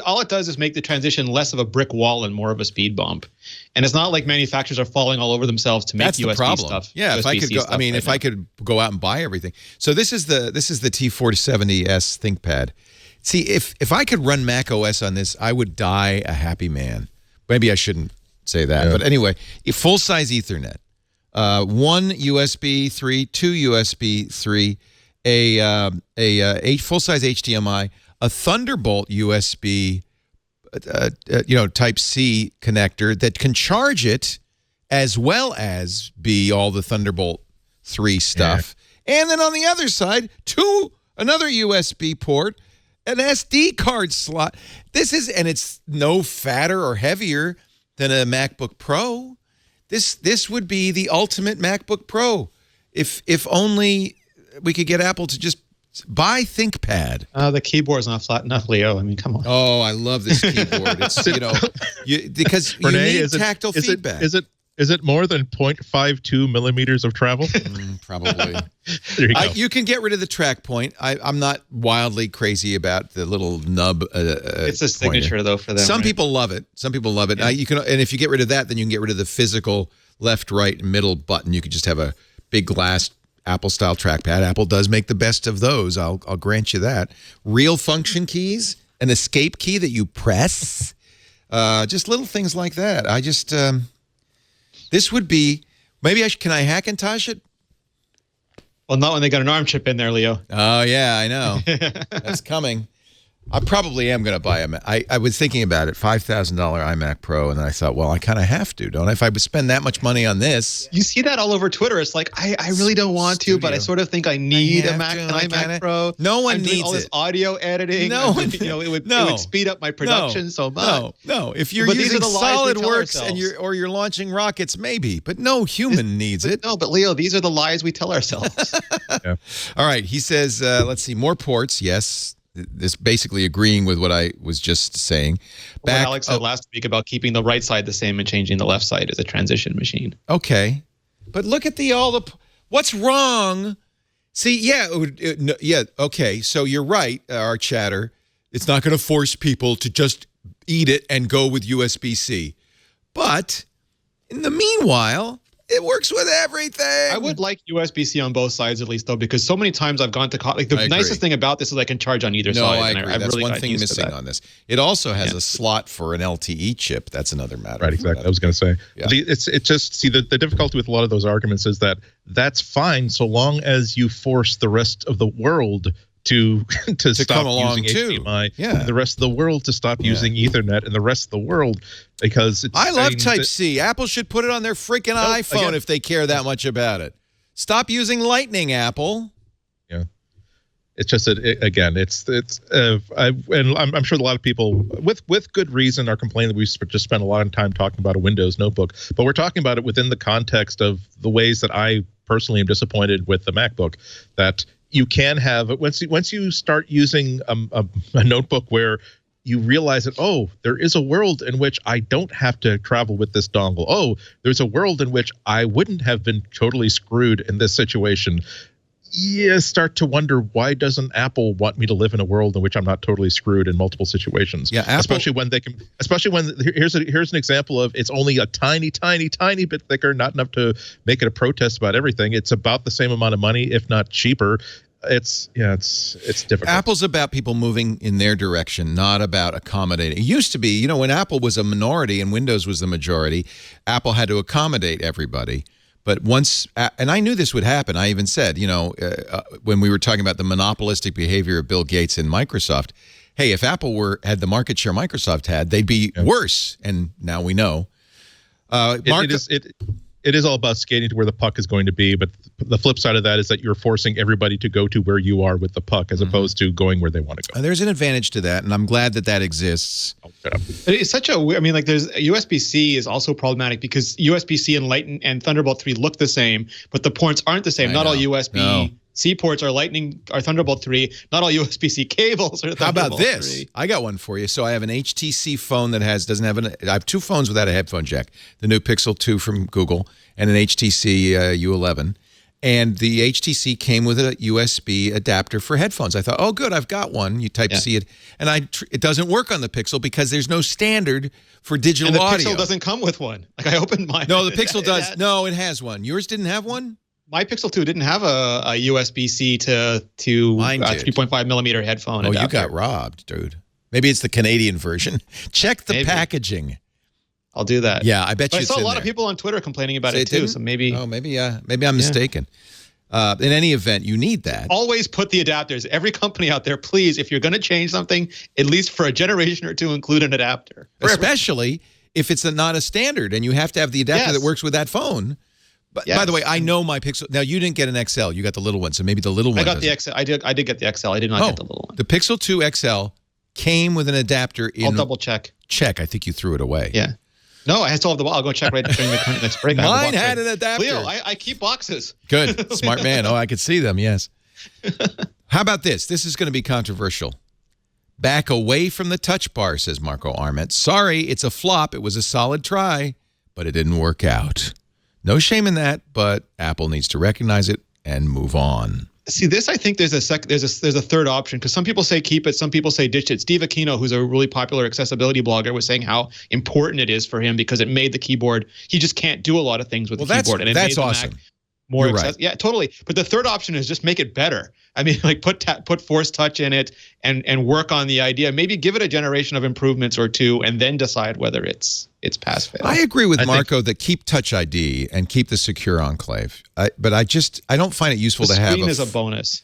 all it does is make the transition less of a brick wall and more of a speed bump. And it's not like manufacturers are falling all over themselves to make That's USB the problem. Stuff. Yeah, if I could go, I could go out and buy everything. So this is the T470S ThinkPad. See, if I could run macOS on this, I would die a happy man. Maybe I shouldn't say that, but anyway, full size Ethernet, one USB 3, two USB 3. A full-size HDMI, a Thunderbolt USB, Type C connector that can charge it, as well as be all the Thunderbolt 3 stuff. Yeah. And then on the other side, another USB port, an SD card slot. And it's no fatter or heavier than a MacBook Pro. This would be the ultimate MacBook Pro. If only we could get Apple to just Buy ThinkPad. The keyboard's not flat enough, Leo. I mean, come on. Oh, I love this keyboard. It's because you Renee, need tactile feedback. Is it more than 0.52 millimeters of travel? Probably. There you go. You can get rid of the track point. I'm not wildly crazy about the little nub. It's a signature pointer. though for them. Some right? people love it. Some people love it. Yeah. You can, and if you get rid of that, then you can get rid of the physical left, right, and middle button. You could just have a big glass Apple-style trackpad. Apple does make the best of those. I'll grant you that. Real function keys, an escape key that you press, just little things like that. I just this would be maybe can I Hackintosh it? Well, not when they got an ARM chip in there, Leo. Oh yeah, I know. That's coming. I probably am going to buy I was thinking about it, $5,000 iMac Pro, and then I thought, well, I kind of have to, don't I? If I would spend that much money on this. You see that all over Twitter. It's like, I really don't want to, but I sort of think I need an iMac Pro. No one needs all this it. audio editing. No one, it would speed up my production so much. No. If you're But using these are the lies we tell SolidWorks and ourselves. you're launching rockets, maybe, but no human needs it. No, but Leo, these are the lies we tell ourselves. Yeah. All right, he says, let's see, more ports. Yes. This basically agreeing with what I was just saying. What Alex said last week about keeping the right side the same and changing the left side as a transition machine. Okay, but look at what's wrong? See, yeah, okay. So you're right, our chatter. It's not going to force people to just eat it and go with USB-C, but in the meanwhile, it works with everything. I would like USB-C on both sides at least, though, because so many times I've gone to the nicest thing about this is I can charge on either side. No, I agree. That's really one thing missing on this. It also has a slot for an LTE chip. That's another matter. Right, exactly. I was going to say. Yeah. The difficulty with a lot of those arguments is that that's fine so long as you force the rest of the world to stop come along using too. HDMI, Yeah. and the rest of the world to stop using Ethernet, and the rest of the world because I love Type-C. Apple should put it on their freaking iPhone again, if they care that much about it. Stop using Lightning, Apple. Yeah, it's just I'm sure a lot of people with good reason are complaining that we just spent a lot of time talking about a Windows notebook, but we're talking about it within the context of the ways that I personally am disappointed with the MacBook. That you can have once you start using a notebook where you realize that, there is a world in which I don't have to travel with this dongle. Oh, there's a world in which I wouldn't have been totally screwed in this situation. You start to wonder, why doesn't Apple want me to live in a world in which I'm not totally screwed in multiple situations? Yeah, Apple, especially when here's an example of it's only a tiny bit thicker, not enough to make it a protest about everything. It's about the same amount of money, if not cheaper. It's difficult. Apple's about people moving in their direction, not about accommodating. It used to be, when Apple was a minority and Windows was the majority, Apple had to accommodate everybody. But once, and I knew this would happen. I even said, when we were talking about the monopolistic behavior of Bill Gates and Microsoft, hey, if Apple had the market share Microsoft had, they'd be worse. And now we know. It is all about skating to where the puck is going to be, but the flip side of that is that you're forcing everybody to go to where you are with the puck as opposed to going where they want to go. There's an advantage to that, and I'm glad that exists. Oh, shut up. It's such there's USB-C is also problematic because USB-C and Lightning and Thunderbolt 3 look the same, but the ports aren't the same. Not all USB-C ports are Thunderbolt 3. Not all USB-C cables are Thunderbolt 3. How about this? I got one for you. So I have an HTC phone that I have two phones without a headphone jack. The new Pixel 2 from Google and an HTC U11. And the HTC came with a USB adapter for headphones. I thought, oh, good, I've got one. You Type-C it. And it doesn't work on the Pixel because there's no standard for digital audio. And the Pixel doesn't come with one. Like, I opened mine. No, the Pixel does. No, it has one. Yours didn't have one? My Pixel 2 didn't have a USB-C to 3.5 millimeter headphone adapter. You got robbed, dude. Maybe it's the Canadian version. Check the packaging. I'll do that. Yeah, I bet you. I saw a lot of people on Twitter complaining about it too. So maybe. Oh, maybe I'm mistaken. In any event, you need that. Always put the adapters. Every company out there, please, if you're going to change something, at least for a generation or two, include an adapter. Especially if it's not a standard and you have to have the adapter that works with that phone. But by the way, I know my Pixel. Now you didn't get an XL. You got the little one, so maybe the little one. I got the XL. I did get the XL. I did not get the little one. The Pixel 2 XL came with an adapter. I'll double check. I think you threw it away. Yeah. No, I still have the. I'll go check right during the next break. Mine had an adapter. Leo, I keep boxes. Good, smart man. Oh, I could see them. Yes. How about this? This is going to be controversial. Back away from the touch bar, says Marco Arment. Sorry, it's a flop. It was a solid try, but it didn't work out. No shame in that, but Apple needs to recognize it and move on. See, this, I think there's a third option, because some people say keep it, some people say ditch it. Steve Aquino, who's a really popular accessibility blogger, was saying how important it is for him because it made the keyboard. He just can't do a lot of things with the keyboard, and it that's made the awesome. Mac more You're accessible. right. Yeah, totally. But the third option is just make it better. I mean, like put Force Touch in it and work on the idea. Maybe give it a generation of improvements or two, and then decide whether it's pass fail. I agree with Marco that keep Touch ID and keep the secure enclave. But I don't find it useful to have. The screen is a bonus.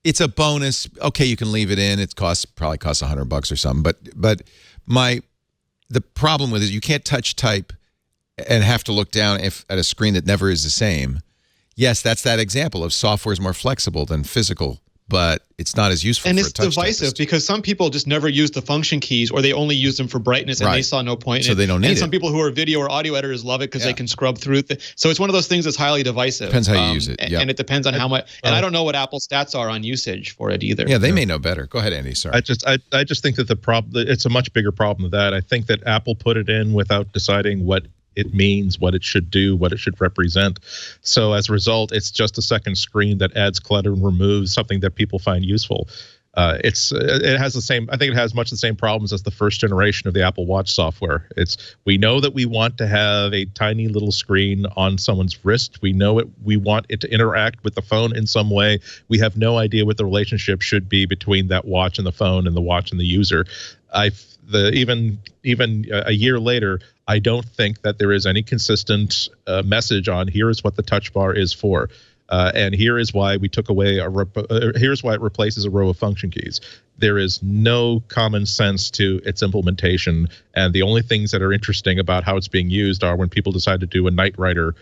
It's a bonus. Okay, you can leave it in. It probably costs $100 or something. But the problem with it is you can't touch type and have to look down at a screen that never is the same. Yes, that's that example of software is more flexible than physical, but it's not as useful. And for it's a touch divisive typist. because some people just never use the function keys, or they only use them for brightness, and they saw no point in it. So they don't need and it. some people who are video or audio editors love it because they can scrub through it. So it's one of those things that's highly divisive. Depends how you use it. And it depends on how much. And I don't know what Apple's stats are on usage for it either. Yeah, they may know better. Go ahead, Andy. Sorry. I just think that the problem, it's a much bigger problem than that. I think that Apple put it in without deciding what it means, what it should do, what it should represent. So as a result, it's just a second screen that adds clutter and removes something that people find useful. It has the same. I think it has much the same problems as the first generation of the Apple Watch software. We know that we want to have a tiny little screen on someone's wrist. We know it. We want it to interact with the phone in some way. We have no idea what the relationship should be between that watch and the phone, and the watch and the user. Even a year later, I don't think that there is any consistent message on here is what the touch bar is for. And here is why we took away here's why it replaces a row of function keys. There is no common sense to its implementation, and the only things that are interesting about how it's being used are when people decide to do a Knight Rider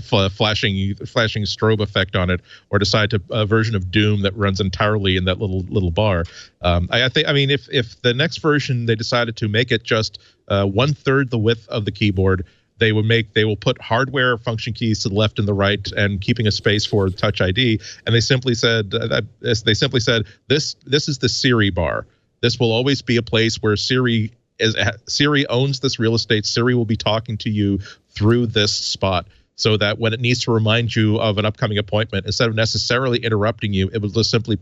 flashing strobe effect on it, or decide to a version of Doom that runs entirely in that little bar. I mean, if the next version they decided to make it just 1/3 the width of the keyboard, they will put hardware function keys to the left and the right, and keeping a space for Touch ID. And they simply said this is the Siri bar. This will always be a place where Siri owns this real estate. Siri will be talking to you through this spot, so that when it needs to remind you of an upcoming appointment, instead of necessarily interrupting you, it will just simply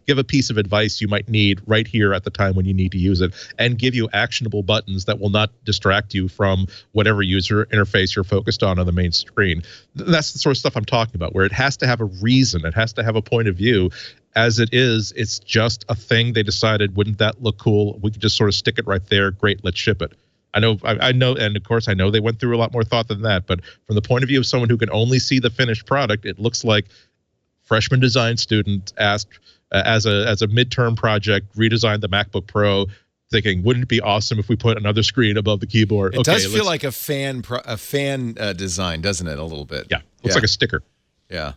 give a piece of advice you might need right here at the time when you need to use it, and give you actionable buttons that will not distract you from whatever user interface you're focused on the main screen. That's the sort of stuff I'm talking about, where it has to have a reason, it has to have a point of view. As it is, it's just a thing they decided, wouldn't that look cool? We could just sort of stick it right there. Great, let's ship it. I know, and of course I know they went through a lot more thought than that, but from the point of view of someone who can only see the finished product, it looks like freshman design student asked as a midterm project, redesign the MacBook Pro, thinking, wouldn't it be awesome if we put another screen above the keyboard? It does feel like a fan design, doesn't it? A little bit. Yeah, looks like a sticker. Yeah.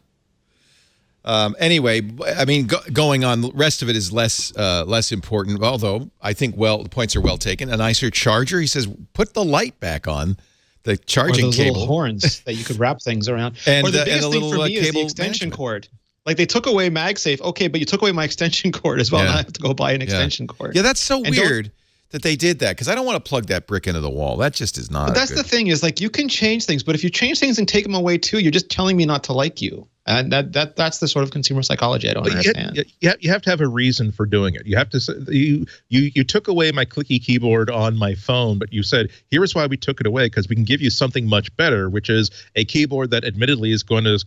Anyway, I mean, going on, the rest of it is less important, although I think, the points are well taken. A nicer charger. He says, put the light back on, the charging or those cable. little horns that you could wrap things around. And, or the biggest and a thing little, for me is the cable extension management. cord. Like, they took away MagSafe. Okay, but you took away my extension cord as well. Now I have to go buy an extension cord. Yeah, that's so And weird that they did that, because I don't want to plug that brick into the wall. That just is not. But that's the thing, is like, you can change things, but if you change things and take them away too, you're just telling me not to like you. And that's the sort of consumer psychology I don't understand. You have to have a reason for doing it. You have to you took away my clicky keyboard on my phone, but you said, here's why we took it away, because we can give you something much better, which is a keyboard that admittedly is going to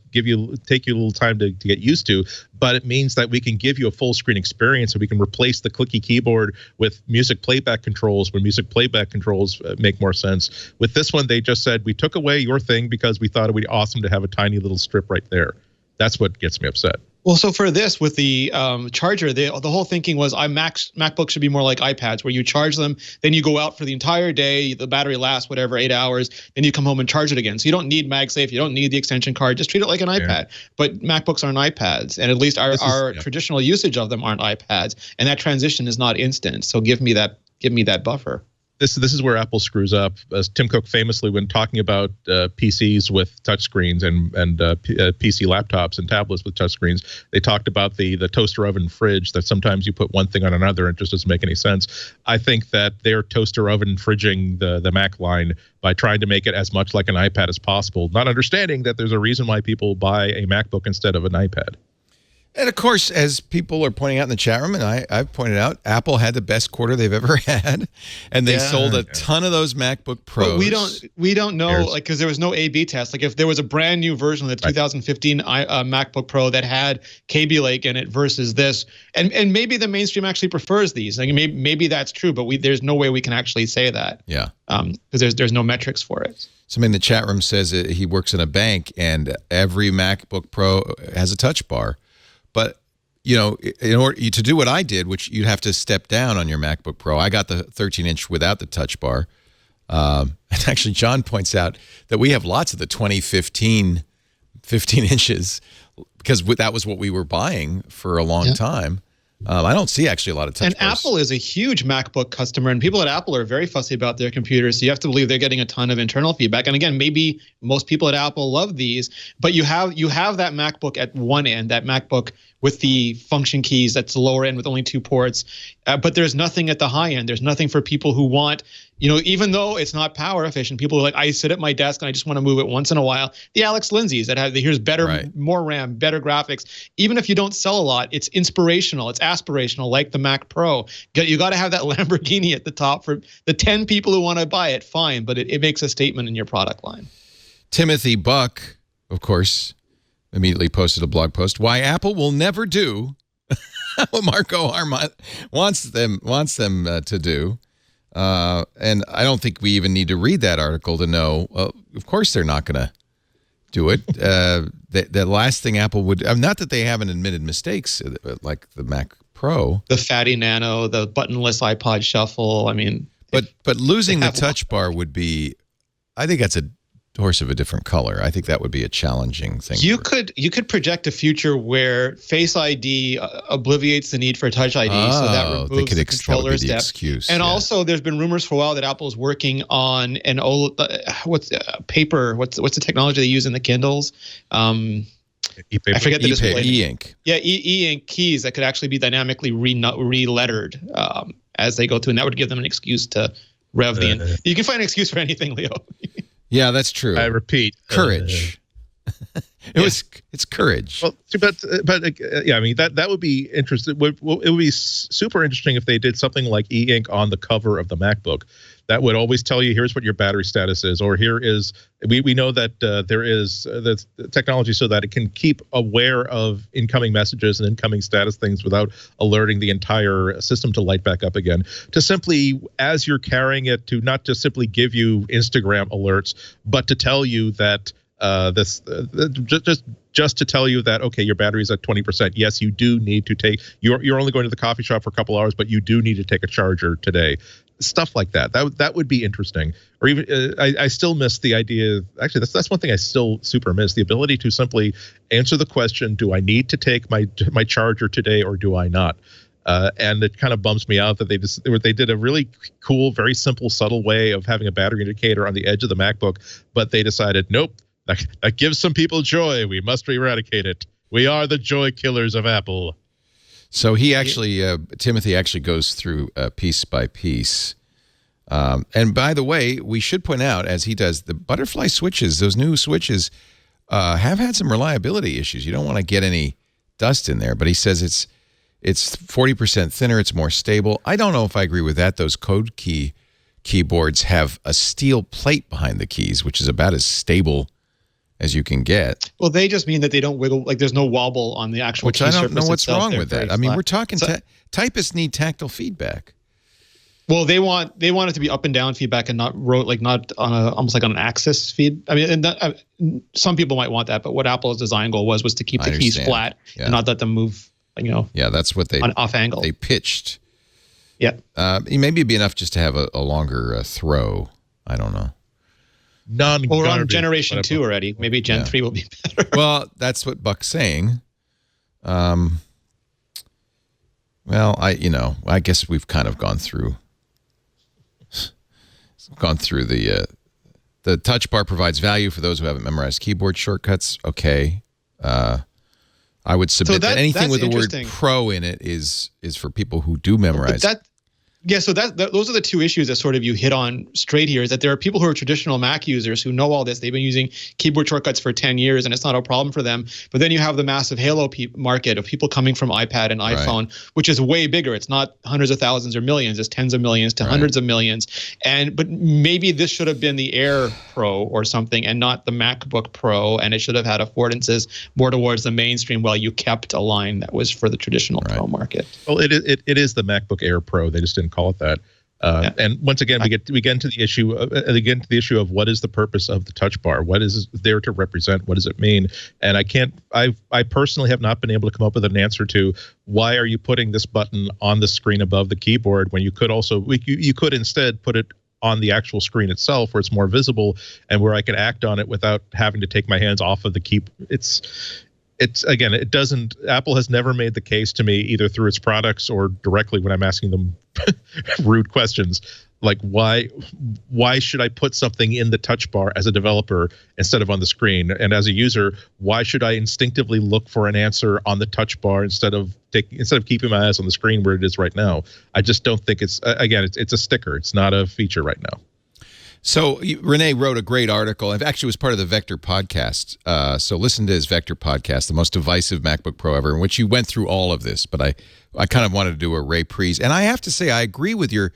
take you a little time to get used to, but it means that we can give you a full screen experience, so we can replace the clicky keyboard with music playback controls when music playback controls make more sense. With this one, they just said, we took away your thing because we thought it would be awesome to have a tiny little strip right there. That's what gets me upset. Well, so for this, with the charger, the whole thinking was MacBook should be more like iPads, where you charge them, then you go out for the entire day, the battery lasts, 8 hours, then you come home and charge it again. So you don't need MagSafe, you don't need the extension card, just treat it like an iPad. But MacBooks aren't iPads, and at least our traditional usage of them aren't iPads, and that transition is not instant. So give me that buffer. this is where Apple screws up. As Tim Cook famously, when talking about PCs with touchscreens and PC laptops and tablets with touchscreens, they talked about the toaster oven fridge, that sometimes you put one thing on another and it just doesn't make any sense. I think that they're toaster oven fridging the Mac line by trying to make it as much like an iPad as possible, not understanding that there's a reason why people buy a MacBook instead of an iPad. And of course, as people are pointing out in the chat room, and I've pointed out, Apple had the best quarter they've ever had, and they sold a ton of those MacBook Pros. But we don't know, like, because there was no A/B test. Like, if there was a brand new version of the 2015 MacBook Pro that had Kaby Lake in it versus this, and maybe the mainstream actually prefers these. Like, maybe that's true, but there's no way we can actually say that. Yeah. Because there's no metrics for it. Somebody in the chat room says he works in a bank, and every MacBook Pro has a touch bar. But, you know, in order to do what I did, which you'd have to step down on your MacBook Pro, I got the 13-inch without the touch bar. And actually, John points out that we have lots of the 2015 15 inches because that was what we were buying for a long time. I don't see actually a lot of touch bars. Apple is a huge MacBook customer, and people at Apple are very fussy about their computers. So you have to believe they're getting a ton of internal feedback. And again, maybe most people at Apple love these, but you have that MacBook at one end, that MacBook with the function keys that's the lower end with only 2 ports. But there's nothing at the high end. There's nothing for people who want, even though it's not power efficient, people are like, I sit at my desk and I just want to move it once in a while. The Alex Lindsay's that have, here's better, more RAM, better graphics. Even if you don't sell a lot, it's inspirational, it's aspirational, like the Mac Pro. You got to have that Lamborghini at the top for the 10 people who want to buy it, fine, but it makes a statement in your product line. Timothy Buck, of course, immediately posted a blog post, why Apple will never do what Marco Arment wants them to do. And I don't think we even need to read that article to know, of course they're not going to do it. The last thing Apple would, not that they haven't admitted mistakes like the Mac Pro. The Fatty Nano, the buttonless iPod Shuffle, But losing the touch bar would be, I think that's a horse of a different color. I think that would be a challenging thing. You could project a future where Face ID obliviates the need for Touch ID, so that removes the controller step. Excuse. And also, there's been rumors for a while that Apple is working on an paper. What's the technology they use in the Kindles? I forget the display. E-ink. Yeah, e-ink keys that could actually be dynamically re-lettered as they go through, and that would give them an excuse to rev the. You can find an excuse for anything, Leo. Yeah, that's true. I repeat, courage. It's courage. Well, but yeah, that would be interesting. It would be super interesting if they did something like e-ink on the cover of the MacBook. That would always tell you, here's what your battery status is, or here is, we know that there is the technology so that it can keep aware of incoming messages and incoming status things without alerting the entire system to light back up again. To simply, as you're carrying it, to not just simply give you Instagram alerts, but to tell you that just to tell you that, okay, your battery's at 20%. Yes, you do need to take. You're only going to the coffee shop for a couple hours, but you do need to take a charger today. Stuff like that. That would be interesting. Or even I still miss the idea. Actually, that's one thing I still super miss: the ability to simply answer the question, "Do I need to take my charger today, or do I not?" And it kind of bums me out that they did a really cool, very simple, subtle way of having a battery indicator on the edge of the MacBook, but they decided, nope, that gives some people joy. We must eradicate it. We are the joy killers of Apple. So he actually, Timothy actually goes through piece by piece. And by the way, we should point out, as he does, the butterfly switches, those new switches, have had some reliability issues. You don't want to get any dust in there, but he says it's 40% thinner, it's more stable. I don't know if I agree with that. Those Code Key keyboards have a steel plate behind the keys, which is about as stable as you can get. Well, they just mean that they don't wiggle, like there's no wobble on the actual key surface itself. Which I don't know what's wrong with that. I mean, we're talking typists need tactile feedback. Well, they want it to be up and down feedback and not on almost like on an axis feed. I mean, and some people might want that, but what Apple's design goal was to keep the keys flat and not let them move. Yeah, that's what they on off angle. They pitched. Yeah. Maybe it'd be enough just to have a longer throw. I don't know. We're on generation 2 already. Maybe Gen 3 will be better. Well, that's what Buck's saying. Well, I guess we've kind of gone through gone through the touch bar provides value for those who haven't memorized keyboard shortcuts. Okay. I would submit that anything with the word pro in it is for people who do memorize. So those are the two issues that sort of you hit on straight here, is that there are people who are traditional Mac users who know all this. They've been using keyboard shortcuts for 10 years and it's not a problem for them. But then you have the massive halo market of people coming from iPad and iPhone, which is way bigger. It's not hundreds of thousands or millions. It's tens of millions to hundreds of millions. But maybe this should have been the Air Pro or something and not the MacBook Pro. And it should have had affordances more towards the mainstream while you kept a line that was for the traditional Pro market. Well, it is the MacBook Air Pro. They just didn't call it that. And once again, we get into the issue of what is the purpose of the touch bar? What is it there to represent? What does it mean? And I personally have not been able to come up with an answer to why are you putting this button on the screen above the keyboard when you could also you could instead put it on the actual screen itself where it's more visible and where I can act on it without having to take my hands off of the key. Apple has never made the case to me either through its products or directly when I'm asking them rude questions like why should I put something in the touch bar as a developer instead of on the screen, and as a user why should I instinctively look for an answer on the touch bar instead of keeping my eyes on the screen where it is right now. I just don't think it's a sticker. It's not a feature right now. So Renee wrote a great article. It actually was part of the Vector podcast. So listen to his Vector podcast, the most divisive MacBook Pro ever, in which he went through all of this. But I kind of wanted to do a reprise. And I have to say, I agree with your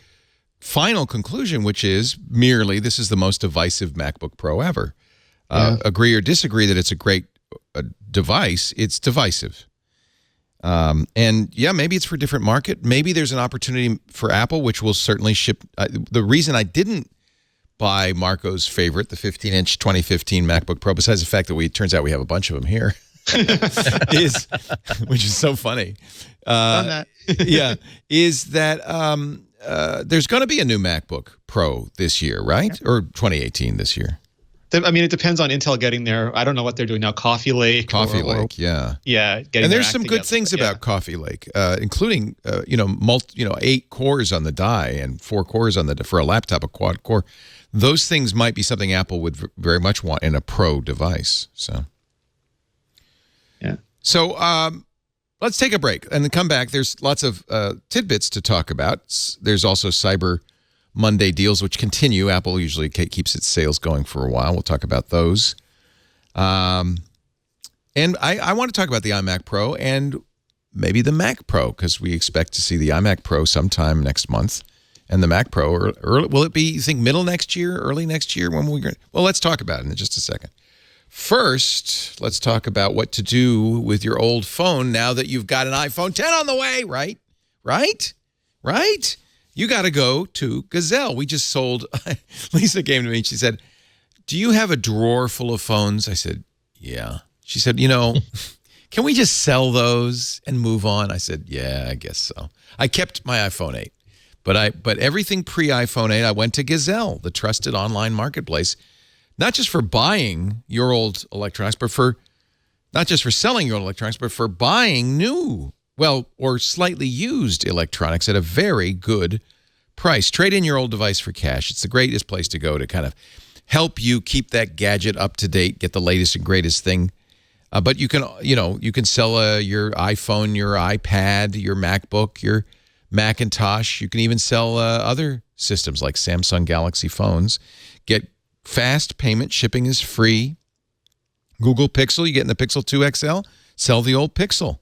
final conclusion, which is merely this is the most divisive MacBook Pro ever. Agree or disagree that it's a great device, it's divisive. And yeah, maybe it's for a different market. Maybe there's an opportunity for Apple, which will certainly ship. The reason I didn't buy Marco's favorite, the 15-inch 2015 MacBook Pro, besides the fact that it turns out we have a bunch of them here, which is so funny. Is that there's going to be a new MacBook Pro this year, right? Or 2018 this year. I mean, it depends on Intel getting there. I don't know what they're doing now. Coffee Lake. Yeah. And there's some good things about Coffee Lake, including 8 cores on the die and 4 cores on for a laptop, a quad core. Those things might be something Apple would very much want in a Pro device. So, yeah. So let's take a break and then come back. There's lots of tidbits to talk about. There's also Cyber Monday deals, which continue. Apple usually keeps its sales going for a while. We'll talk about those. And I want to talk about the iMac Pro and maybe the Mac Pro, because we expect to see the iMac Pro sometime next month. And the Mac Pro, will it be, you think, middle next year, early next year? Well, let's talk about it in just a second. First, let's talk about what to do with your old phone now that you've got an iPhone 10 on the way, right? Right? You got to go to Gazelle. We just sold, Lisa came to me and she said, do you have a drawer full of phones? I said, yeah. She said, can we just sell those and move on? I said, yeah, I guess so. I kept my iPhone 8. But everything pre-iPhone 8, I went to Gazelle, the trusted online marketplace, not just for buying your old electronics, but not just for selling your old electronics, but for buying new, or slightly used electronics at a very good price. Trade in your old device for cash. It's the greatest place to go to kind of help you keep that gadget up to date, get the latest and greatest thing. But you can sell your iPhone, your iPad, your MacBook, your Macintosh. You can even sell other systems like Samsung Galaxy phones. Get fast payment. Shipping is free. Google Pixel, you get in the Pixel 2 XL, sell the old Pixel.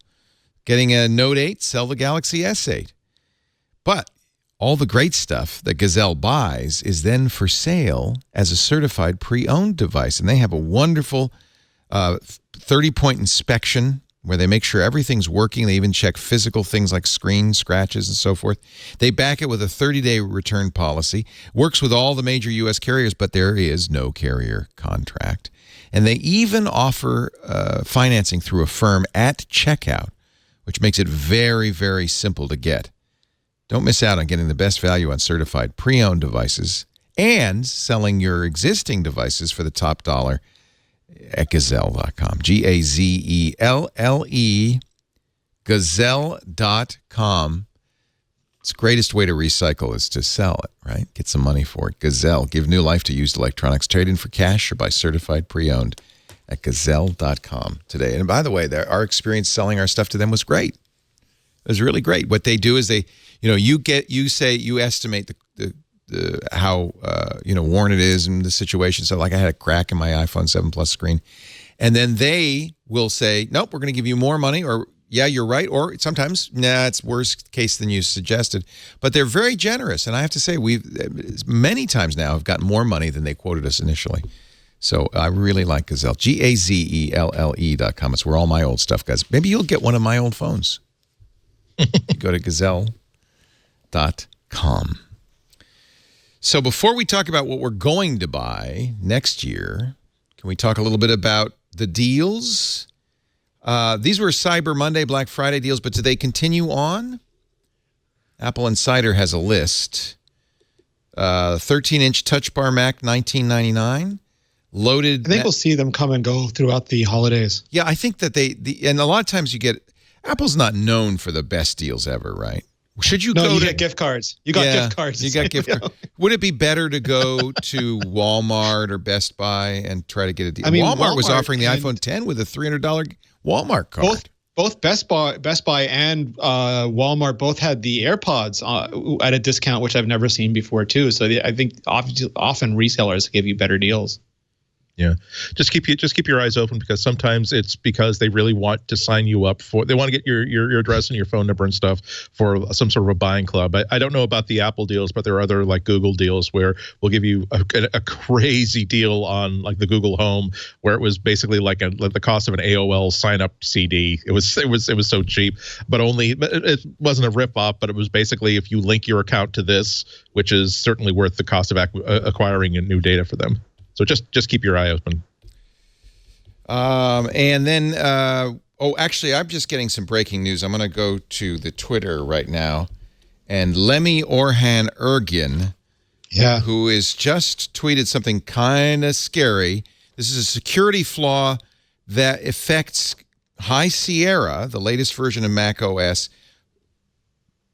Getting a Note 8, sell the Galaxy S8. But all the great stuff that Gazelle buys is then for sale as a certified pre-owned device. And they have a wonderful 30-point inspection where they make sure everything's working. They even check physical things like screen scratches and so forth. They back it with a 30-day return policy. Works with all the major U.S. carriers, but there is no carrier contract. And they even offer financing through a firm at checkout, which makes it very, very simple to get. Don't miss out on getting the best value on certified pre-owned devices and selling your existing devices for the top dollar at Gazelle.com. Gazelle, Gazelle.com. It's the greatest way to recycle is to sell it, right? Get some money for it. Gazelle, give new life to used electronics. Trade in for cash or buy certified pre-owned at gazelle.com today. And by the way, our experience selling our stuff to them was great. It was really great. What they do is you estimate how worn it is and the situation. So like I had a crack in my iPhone 7 Plus screen. And then they will say, nope, we're going to give you more money, or yeah, you're right. Or sometimes, nah, it's worse case than you suggested. But they're very generous. And I have to say, we've many times now have gotten more money than they quoted us initially. So I really like Gazelle. GAZELLE.com. It's where all my old stuff goes. Maybe you'll get one of my old phones. Go to gazelle.com. So before we talk about what we're going to buy next year, can we talk a little bit about the deals? These were Cyber Monday, Black Friday deals, but do they continue on? Apple Insider has a list. 13-inch Touch Bar Mac, $19.99. Loaded. I think we'll see them come and go throughout the holidays. Yeah, I think that and a lot of times Apple's not known for the best deals ever, right? Should you you get gift cards. You got gift cards. You got gift cards. Would it be better to go to Walmart or Best Buy and try to get a deal? I mean, Walmart was offering the iPhone 10 with a $300 Walmart card. Both Best Buy and Walmart both had the AirPods at a discount, which I've never seen before too. So I think often resellers give you better deals. Yeah, just keep your eyes open, because sometimes it's because they really want to sign you up they want to get your address and your phone number and stuff for some sort of a buying club. I don't know about the Apple deals, but there are other like Google deals where we'll give you a crazy deal on like the Google Home, where it was basically like the cost of an AOL sign up CD. It was so cheap, but it wasn't a rip off, but it was basically if you link your account to this, which is certainly worth the cost of acquiring new data for them. So just keep your eye open. And then, actually, I'm just getting some breaking news. I'm going to go to the Twitter right now. And Lemmy Orhan Ergin, who is just tweeted something kind of scary. This is a security flaw that affects High Sierra, the latest version of macOS.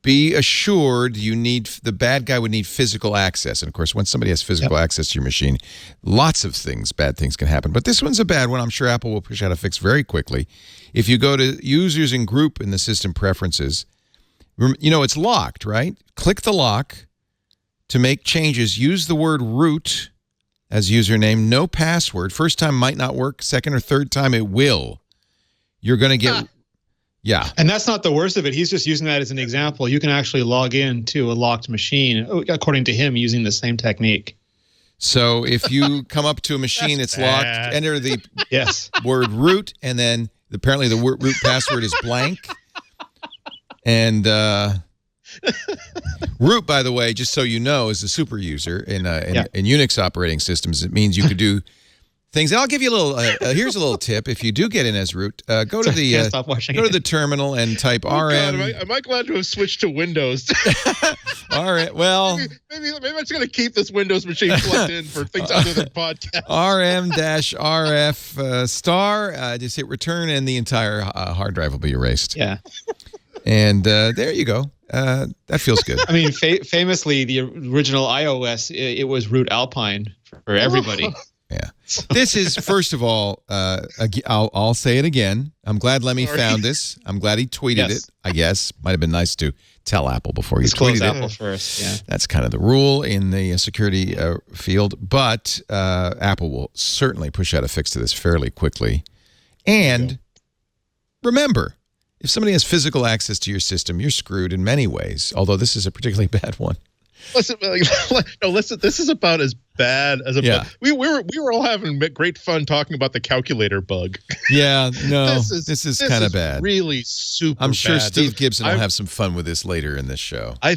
Be assured the bad guy would need physical access. And of course, when somebody has physical access to your machine, lots of bad things can happen. But this one's a bad one. I'm sure Apple will push out a fix very quickly. If you go to users and group in the system preferences, it's locked, right? Click the lock to make changes. Use the word root as username. No password. First time might not work. Second or third time it will. You're going to get... Yeah. And that's not the worst of it. He's just using that as an example. You can actually log in to a locked machine, according to him, using the same technique. So if you come up to a machine that's locked, enter the word root, and then apparently the root password is blank. And root, by the way, just so you know, is a super user in Unix operating systems. It means you could do things. I'll give you a little. Here's a little tip. If you do get in as root, go to the terminal and type RM. God, am I glad to have switched to Windows? All right. Well, maybe I'm just going to keep this Windows machine plugged in for things other than podcasts. RM-RF star. Just hit return, and the entire hard drive will be erased. Yeah. And there you go. That feels good. I mean, famously, the original iOS, it was root Alpine for everybody. Yeah. This is, first of all, I'll say it again. I'm glad Lemmy found this. I'm glad he tweeted it, I guess. Might have been nice to tell Apple before you tweeted it. Apple first, yeah. That's kind of the rule in the security field. But Apple will certainly push out a fix to this fairly quickly. And remember, if somebody has physical access to your system, you're screwed in many ways, although this is a particularly bad one. Listen, this is about as bad as we were all having great fun talking about the calculator bug. Yeah, no, this is kind of bad. Really super. I'm sure bad. Steve Gibson will have some fun with this later in this show. I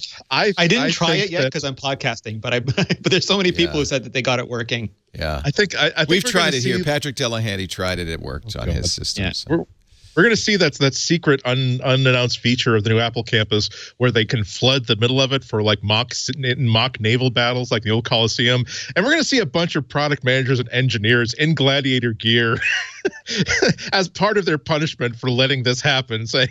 didn't try it yet because I'm podcasting, but there's so many people who said that they got it working. Yeah, I think we've tried it here. Patrick Delahanty tried it. It worked on his system. Yeah. So. We're going to see that secret unannounced feature of the new Apple campus where they can flood the middle of it for like mock naval battles like the old Coliseum. And we're going to see a bunch of product managers and engineers in gladiator gear as part of their punishment for letting this happen, saying,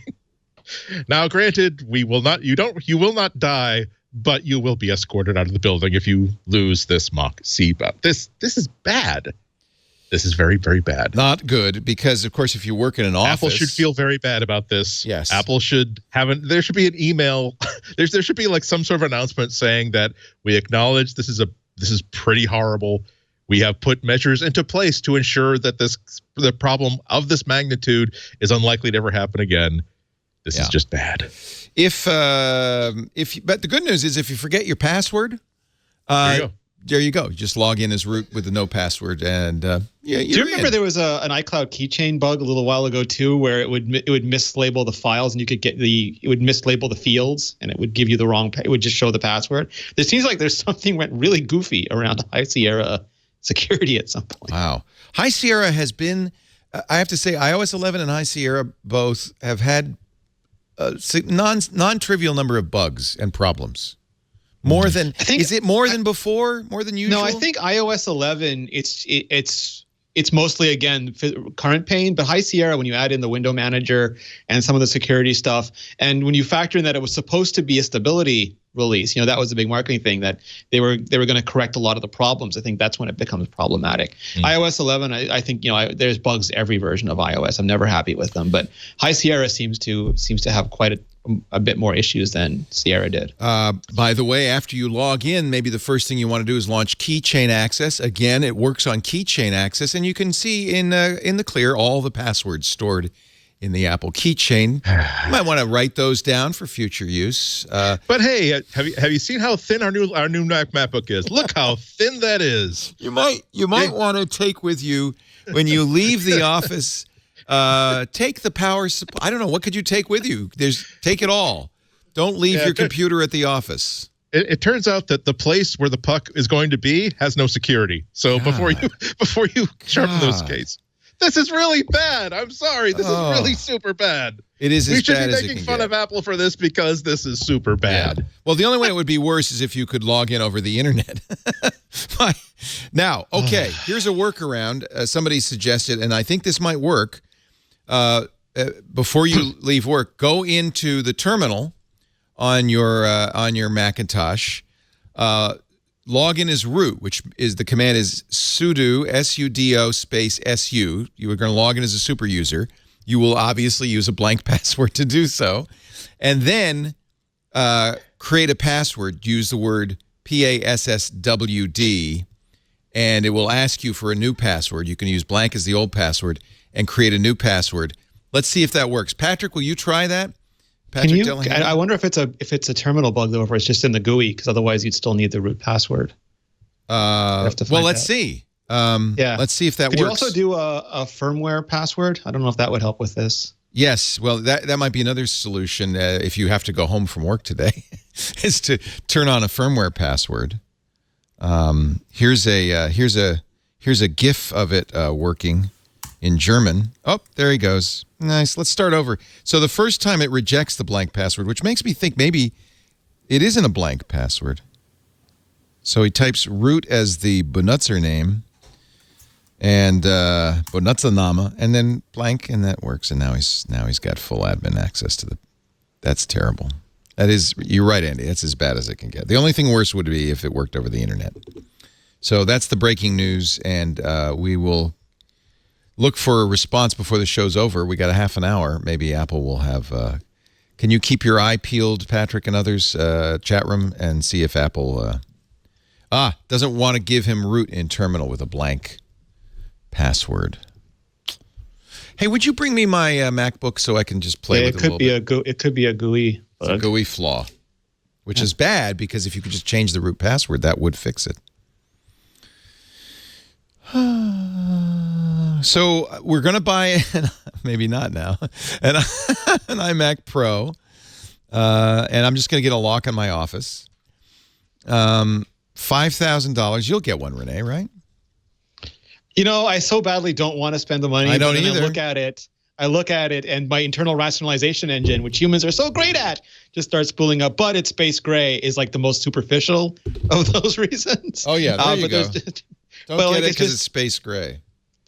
Now, granted, you will not die, but you will be escorted out of the building if you lose this mock seatbelt. This is bad. This is very, very bad. Not good, because, of course, if you work in an office... Apple should feel very bad about this. Yes. Apple should there should be an email. there should be like some sort of announcement saying that we acknowledge this is pretty horrible. We have put measures into place to ensure that the problem of this magnitude is unlikely to ever happen again. This is just bad. But the good news is if you forget your password, there you go. You just log in as root with the no password, and do you remember there was an iCloud keychain bug a little while ago too, where it would mislabel the files, and you could it would mislabel the fields, and it would give you the wrong. It would just show the password. It seems like there's something went really goofy around High Sierra security at some point. Wow, High Sierra has been. I have to say, iOS 11 and High Sierra both have had a non-trivial number of bugs and problems. More than is it more than before? More than usual? No, I think iOS 11 it's mostly again current pain, but High Sierra, when you add in the window manager and some of the security stuff, and when you factor in that it was supposed to be a stability release, that was the big marketing thing, that they were going to correct a lot of the problems. I think that's when it becomes problematic. iOS 11, I think there's bugs every version of iOS. I'm never happy with them, but High Sierra seems to have quite a bit more issues than Sierra did. By the way, after you log in, maybe the first thing you want to do is launch Keychain Access. Again, it works on Keychain Access, and you can see in the clear all the passwords stored in the Apple Keychain. You might want to write those down for future use. But hey, have you seen how thin our new MacBook is? Look how thin that is. You might want to take with you when you leave the office. Take the power supply. I don't know. What could you take with you? Take it all. Don't leave your computer at the office. It turns out that the place where the puck is going to be has no security. So before you sharpen those skates, this is really bad. I'm sorry. This is really super bad. It is as bad as it can get. We should be making fun of Apple for this because this is super bad. Yeah. Well, the only way it would be worse is if you could log in over the internet. Now, okay, here's a workaround. Somebody suggested, and I think this might work. Before you leave work, go into the terminal on your Macintosh. Log in as root, which is the command is sudo sudo space su. You are going to log in as a super user. You will obviously use a blank password to do so, and then create a password. Use the word PASSWD, and it will ask you for a new password. You can use blank as the old password and create a new password. Let's see if that works. Patrick, will you try that? Patrick, I wonder if it's a terminal bug though, or it's just in the GUI, because otherwise you'd still need the root password. Let's see. Let's see if that works. Could you also do a firmware password? I don't know if that would help with this. Yes, well, that might be another solution if you have to go home from work today, is to turn on a firmware password. Here's a GIF of it working in German. Oh, there he goes. Nice. Let's start over. So the first time it rejects the blank password, which makes me think maybe it isn't a blank password. So he types root as the Benutzer name and Benutzername and then blank, and that works. And now he's got full admin access to the. That's terrible. That is, you're right, Andy. That's as bad as it can get. The only thing worse would be if it worked over the internet. So that's the breaking news, and we will look for a response before the show's over. We got a half an hour. Maybe Apple will have. Can you keep your eye peeled, Patrick and others, chat room, and see if Apple doesn't want to give him root in terminal with a blank password. Hey, would you bring me my MacBook so I can just play with it a little bit? It could be a GUI. It's a GUI flaw, which is bad because if you could just change the root password, that would fix it. So we're going to buy, maybe not now, an iMac Pro, and I'm just going to get a lock on my office. $5,000. You'll get one, Renee, right? I so badly don't want to spend the money. I don't either. I look at it, and my internal rationalization engine, which humans are so great at, just starts spooling up. But it's space gray is like the most superficial of those reasons. Oh, yeah, there you go. Don't get it because it's space gray.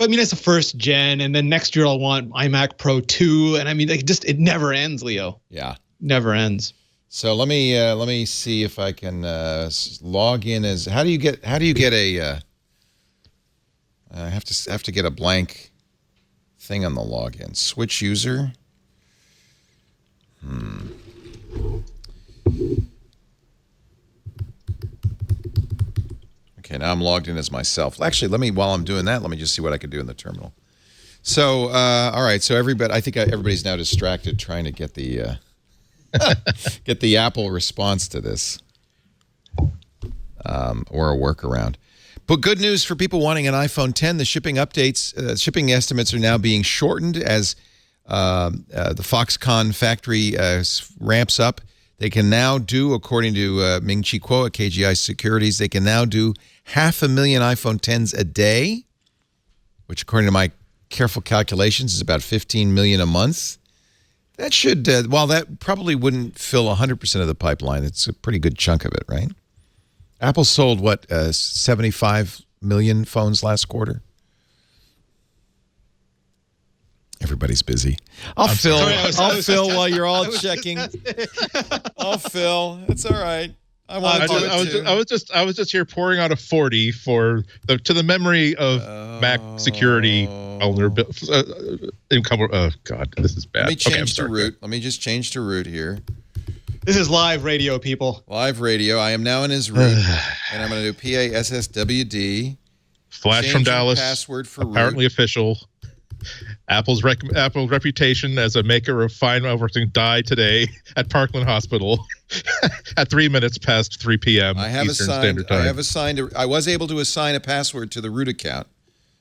But I mean, it's a first gen, and then next year I'll want iMac Pro 2, and I mean, like, just it never ends, Leo. Yeah, never ends. So let me see if I can log in as. How do you get a? I have to get a blank thing on the login. Switch user. Okay, now I'm logged in as myself. Actually, while I'm doing that, let me just see what I can do in the terminal. So, all right. So I think everybody's now distracted trying to get the get the Apple response to this, or a workaround. But good news for people wanting an iPhone 10. The shipping shipping estimates are now being shortened as the Foxconn factory ramps up. They can now do, according to Ming-Chi Kuo at KGI Securities, they can now do 500,000 iPhone 10s a day, which, according to my careful calculations, is about 15 million a month. That should, while that probably wouldn't fill 100% of the pipeline, it's a pretty good chunk of it, right? Apple sold, 75 million phones last quarter? Everybody's busy. I'll fill while you're all checking. I'll fill. It's all right. I was just here pouring out a 40 to the memory of Mac security vulnerability. Oh God, this is bad. Let me change to root. Let me just change to root here. This is live radio, people. Live radio. I am now in his root, and I'm going to do PASSWD. Flash from Dallas. Password for apparently root. Official. Apple's reputation as a maker of fine everything died today at Parkland Hospital at 3 minutes past 3 p.m. Eastern Standard Time. I was able to assign a password to the root account.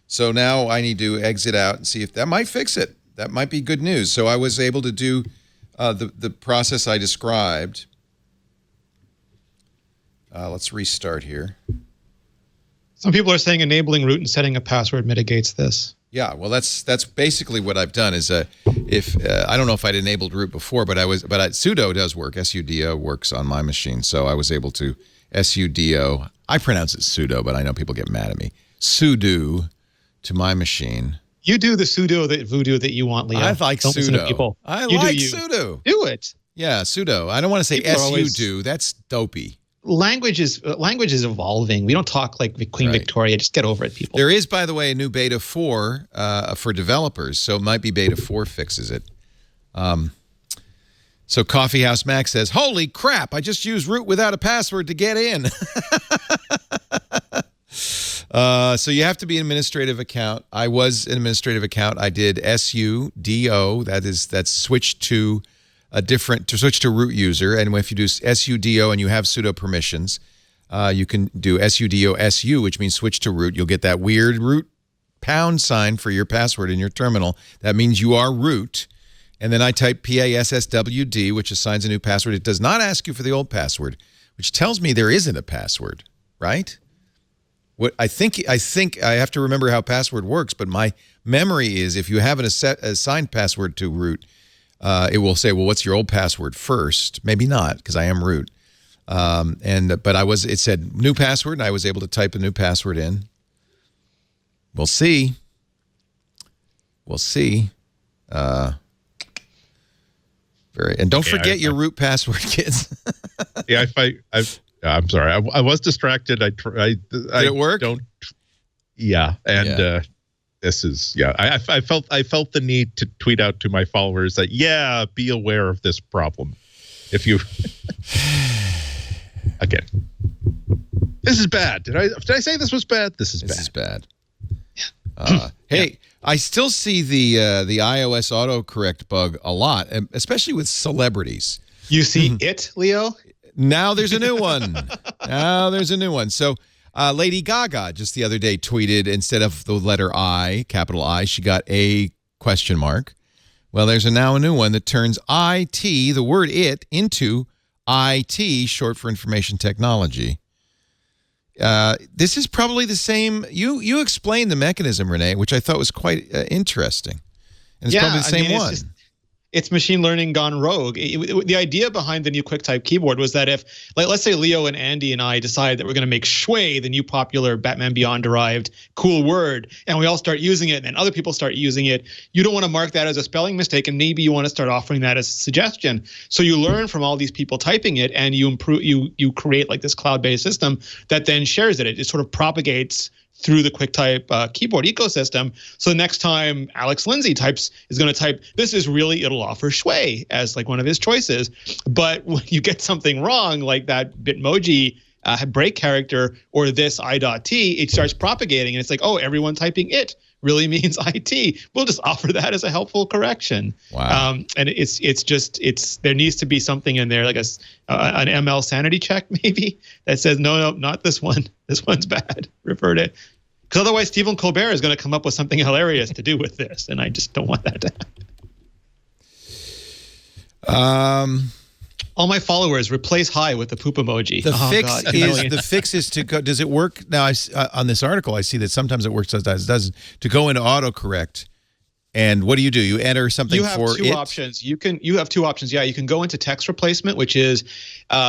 So now I need to exit out and see if that might fix it. That might be good news. So I was able to do the process I described. Let's restart here. Some people are saying enabling root and setting a password mitigates this. Yeah, well, that's basically what I've done. Is if I don't know if I'd enabled root before, but sudo does work. Sudo works on my machine, so I was able to sudo. I pronounce it sudo, but I know people get mad at me. Sudo to my machine. You do the sudo voodoo that you want, Leo. I like Don't sudo. Listen to people. I you like do you. sudo. Do it. Yeah, sudo. I don't want to say sudo. That's dopey. Language is evolving. We don't talk like Queen Victoria. Just get over it, people. There is, by the way, a new beta 4 for developers, so it might be beta 4 fixes it. So Coffeehouse Mac says, "Holy crap! I just used root without a password to get in." So you have to be an administrative account. I was an administrative account. I did sudo. That's switched to switch to root user. And if you do sudo and you have sudo permissions, you can do sudo su, which means switch to root. You'll get that weird root pound sign for your password in your terminal. That means you are root. And then I type PASSWD, which assigns a new password. It does not ask you for the old password, which tells me there isn't a password, right? What I think I have to remember how password works, but my memory is if you have an assigned password to root, it will say, well, what's your old password first? Maybe not, because I am root. But it said new password, and I was able to type a new password in. We'll see. We'll see. And don't forget your root password, kids. Yeah, I'm sorry. I was distracted. Did it work? Yeah, and this is I felt the need to tweet out to my followers that be aware of this problem. If you again, this is bad. Did I say this was bad? This is bad. Hey, I still see the iOS autocorrect bug a lot, especially with celebrities. You see it, Leo? Now there's a new one. So Lady Gaga just the other day tweeted, instead of the letter I, capital I, she got a question mark. Well, there's now a new one that turns IT, the word it, into IT, short for information technology. This is probably the same. You explained the mechanism, Renee, which I thought was quite interesting. And it's probably the same one. it's machine learning gone rogue. The idea behind the new QuickType keyboard was that if, like, let's say Leo and Andy and I decide that we're going to make shui the new popular Batman Beyond derived cool word, and we all start using it, and then other people start using it, you don't want to mark that as a spelling mistake, and maybe you want to start offering that as a suggestion. So you learn from all these people typing it, and you improve. You create like this cloud-based system that then shares it. It sort of propagates through the QuickType keyboard ecosystem. So the next time Alex Lindsay is going to type, this is really, it'll offer shui as like one of his choices. But when you get something wrong, like that Bitmoji break character or this I.T, it starts propagating, and it's like, oh, everyone typing it really means IT. We'll just offer that as a helpful correction. Wow. And there needs to be something in there, like an ML sanity check maybe, that says, no, not this one. This one's bad. Revert it. Because otherwise Stephen Colbert is going to come up with something hilarious to do with this, and I just don't want that to happen. All my followers replace hi with the poop emoji. The fix is to go. Does it work now? On this article, I see that sometimes it works, sometimes it doesn't. To go into autocorrect, and what do? You enter something you have for two options. You have two options. Yeah, you can go into text replacement, which is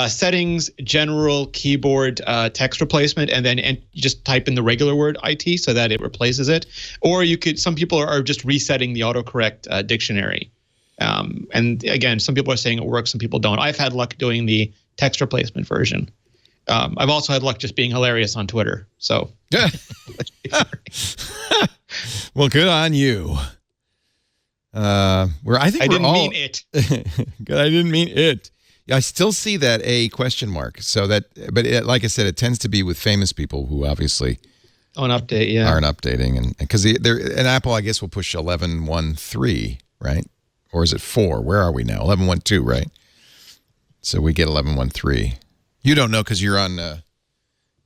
settings, general keyboard text replacement, and then you just type in the regular word IT so that it replaces it. Or you could. Some people are just resetting the autocorrect dictionary. And again, some people are saying it works, some people don't. I've had luck doing the text replacement version. I've also had luck just being hilarious on Twitter. So, well, good on you. I didn't mean it. Good, I didn't mean it. I still see that a question mark. So that, but like I said, it tends to be with famous people who obviously aren't updating, and because and Apple, I guess, will push 11.1.3, right? Or is it 4? Where are we now? 11.1.2, right? So we get 11.1.3. You don't know because you're on the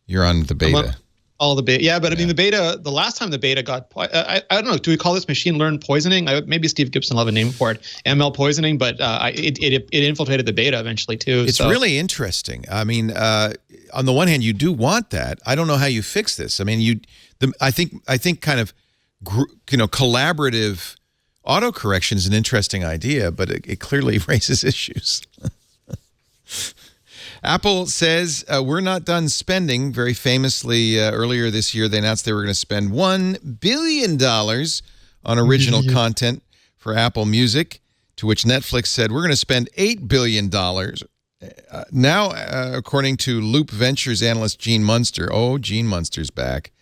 beta. All the beta, yeah. But I mean, the beta. The last time the beta got, I don't know. Do we call this machine learned poisoning? Maybe Steve Gibson will have a name for it. ML poisoning, but it infiltrated the beta eventually too. It's really interesting. I mean, on the one hand, you do want that. I don't know how you fix this. I mean, I think kind of, collaborative autocorrection is an interesting idea, but it clearly raises issues. Apple says we're not done spending. Very famously, earlier this year, they announced they were going to spend $1 billion on original content for Apple Music, to which Netflix said, we're going to spend $8 billion. Now, according to Loop Ventures analyst Gene Munster, Gene Munster's back,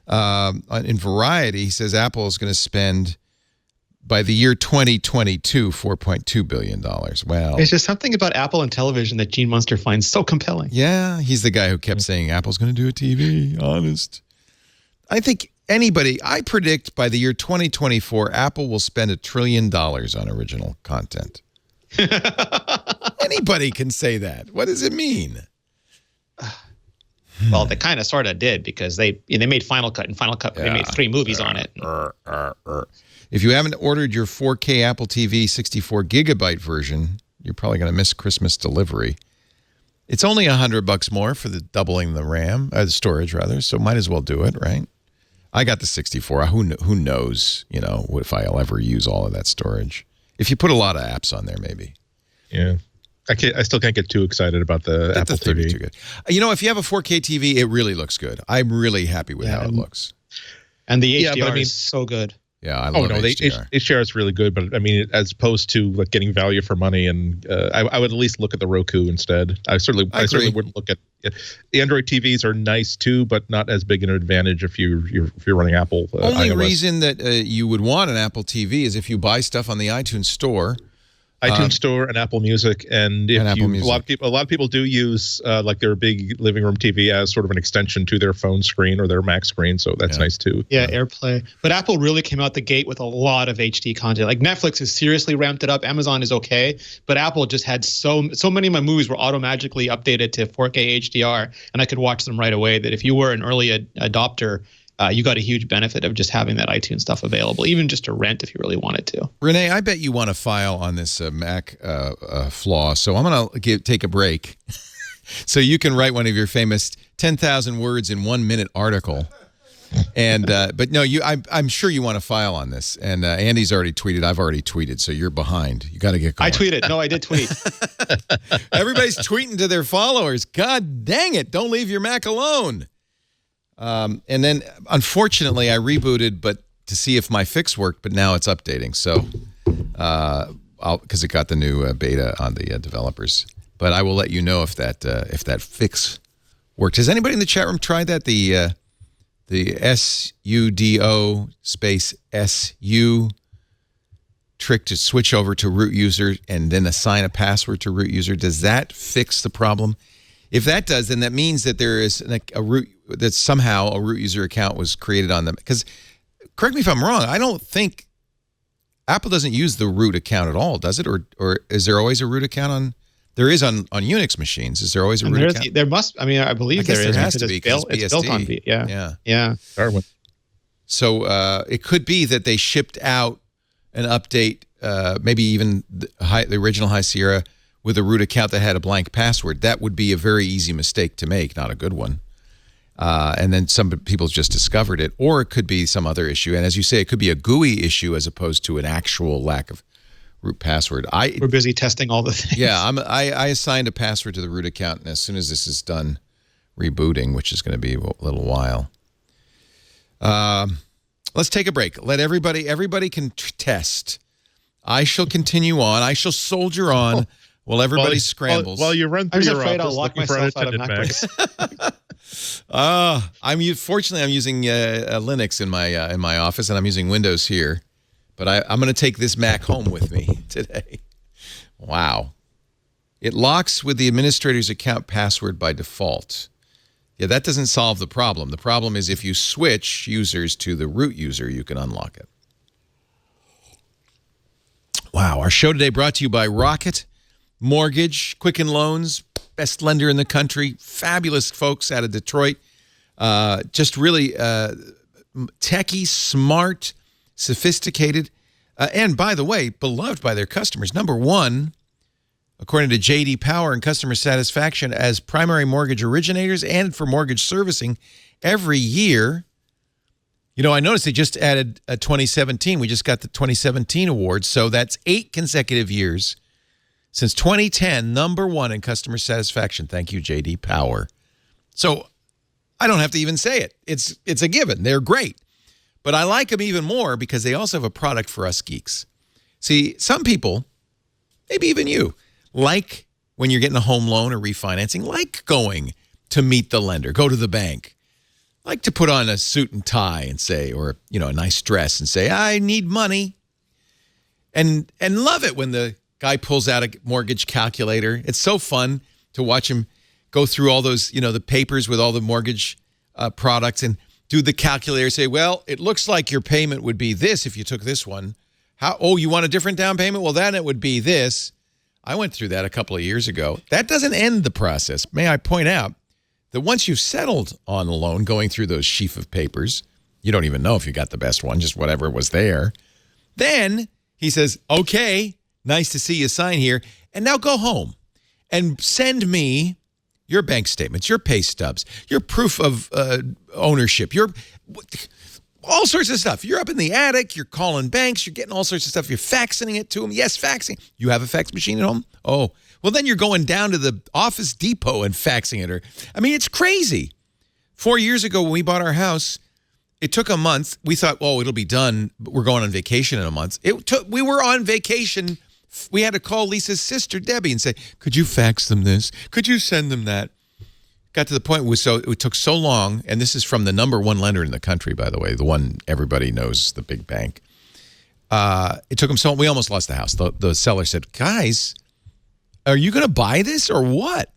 in Variety, he says Apple is going to spend, by the year 2022, $4.2 billion. Wow. There's just something about Apple and television that Gene Munster finds so compelling. Yeah, he's the guy who kept saying Apple's going to do a TV, honest. I predict by the year 2024, Apple will spend $1 trillion on original content. Anybody can say that. What does it mean? Well, they kind of sort of did, because they made Final Cut, and Final Cut, they made 3 movies on it. If you haven't ordered your 4K Apple TV 64 gigabyte version, you're probably going to miss Christmas delivery. It's only $100 more for the doubling the RAM, storage rather. So might as well do it, right? I got the 64. Who knows? If I'll ever use all of that storage. If you put a lot of apps on there, maybe. Yeah. I still can't get too excited about the Apple TV. Too good. If you have a 4K TV, it really looks good. I'm really happy with how it looks. And the HDR is so good. Yeah, I love HDR. The HDR is really good, but I mean, as opposed to like getting value for money, and I would at least look at the Roku instead. I certainly wouldn't look at the Android TVs are nice too, but not as big an advantage if you're running Apple. Only iOS. Reason that you would want an Apple TV is if you buy stuff on the iTunes Store. iTunes Store and Apple Music, and a lot of people do use like their big living room TV as sort of an extension to their phone screen or their Mac screen, so that's nice too. Yeah, AirPlay. But Apple really came out the gate with a lot of HD content. Like Netflix has seriously ramped it up. Amazon is okay, but Apple just had so many of my movies were automatically updated to 4K HDR, and I could watch them right away. That if you were an early adopter, you got a huge benefit of just having that iTunes stuff available, even just to rent if you really wanted to. Renee, I bet you want to file on this Mac Flaw, so I'm going to take a break so you can write one of your famous 10,000 words in 1 minute article And but no, I'm sure you want to file on this. And Andy's already tweeted. I've already tweeted, so you're behind. You got to get going. I tweeted. No, I did tweet. Everybody's tweeting to their followers. God dang it! Don't leave your Mac alone. And then, unfortunately, I rebooted, but to see if my fix worked. But now it's updating. So, because it got the new beta on the developers. But I will let you know if that fix worked. Has anybody in the chat room tried that? The SUDO space SU trick to switch over to root user and then assign a password to root user. Does that fix the problem? If that does, then that means that there is a root, that somehow a root user account was created on them. Because, correct me if I'm wrong, I don't think Apple doesn't use the root account at all, does it? Or is there always a root account on? There is on Unix machines. Is there always a root account? There must. I mean, I believe there is. There has to be because it's built on B. Yeah. So it could be that they shipped out an update, maybe even the original High Sierra with a root account that had a blank password. That would be a very easy mistake to make, not a good one. And then some people just discovered it, or it could be some other issue. And as you say, it could be a GUI issue as opposed to an actual lack of root password. We're busy testing all the things. Yeah, I assigned a password to the root account, and as soon as this is done rebooting, which is going to be a little while, let's take a break. Let everybody can test. I shall continue on. I shall soldier on while everybody scrambles. While you run through your office I'll lock looking for myself out of unattended MacBooks. Fortunately, I'm using Linux in my office, and I'm using Windows here. But I'm going to take this Mac home with me today. Wow. It locks with the administrator's account password by default. Yeah, that doesn't solve the problem. The problem is if you switch users to the root user, you can unlock it. Wow. Our show today brought to you by Rocket Mortgage, Quicken Loans, best lender in the country, fabulous folks out of Detroit. Just really techie, smart, sophisticated, and by the way, beloved by their customers. Number one, according to J.D. Power in customer satisfaction as primary mortgage originators and for mortgage servicing every year. You know, I noticed they just added 2017. We just got the 2017 award, so that's 8 consecutive years since 2010, number one in customer satisfaction. Thank you, J.D. Power. So I don't have to even say it. It's a given. They're great. But I like them even more because they also have a product for us geeks. See, some people, maybe even you, like when you're getting a home loan or refinancing, like going to meet the lender, go to the bank, like to put on a suit and tie and say, or, you know, a nice dress and say, I need money. And love it when the guy pulls out a mortgage calculator. It's so fun to watch him go through all those, you know, the papers with all the mortgage products and do the calculator, say, well, it looks like your payment would be this if you took this one. You want a different down payment? Well, then it would be this. I went through that a couple of years ago. That doesn't end the process. May I point out that once you've settled on a loan, going through those sheaf of papers, you don't even know if you got the best one, just whatever was there. Then he says, okay, nice to see you sign here. And now go home and send me your bank statements, your pay stubs, your proof of ownership, your all sorts of stuff. You're up in the attic, you're calling banks, you're getting all sorts of stuff. You're faxing it to them. Yes, faxing. You have a fax machine at home? Oh, well, then you're going down to the Office Depot and faxing it. It's crazy. 4 years ago when we bought our house, it took a month. We thought, oh, it'll be done. But we're going on vacation in a month. We were on vacation. We had to call Lisa's sister, Debbie, and say, could you fax them this? Could you send them that? Got to the point where it took so long, and this is from the number one lender in the country, by the way, the one everybody knows, the big bank. It took them so long, we almost lost the house. The seller said, guys, are you going to buy this or what?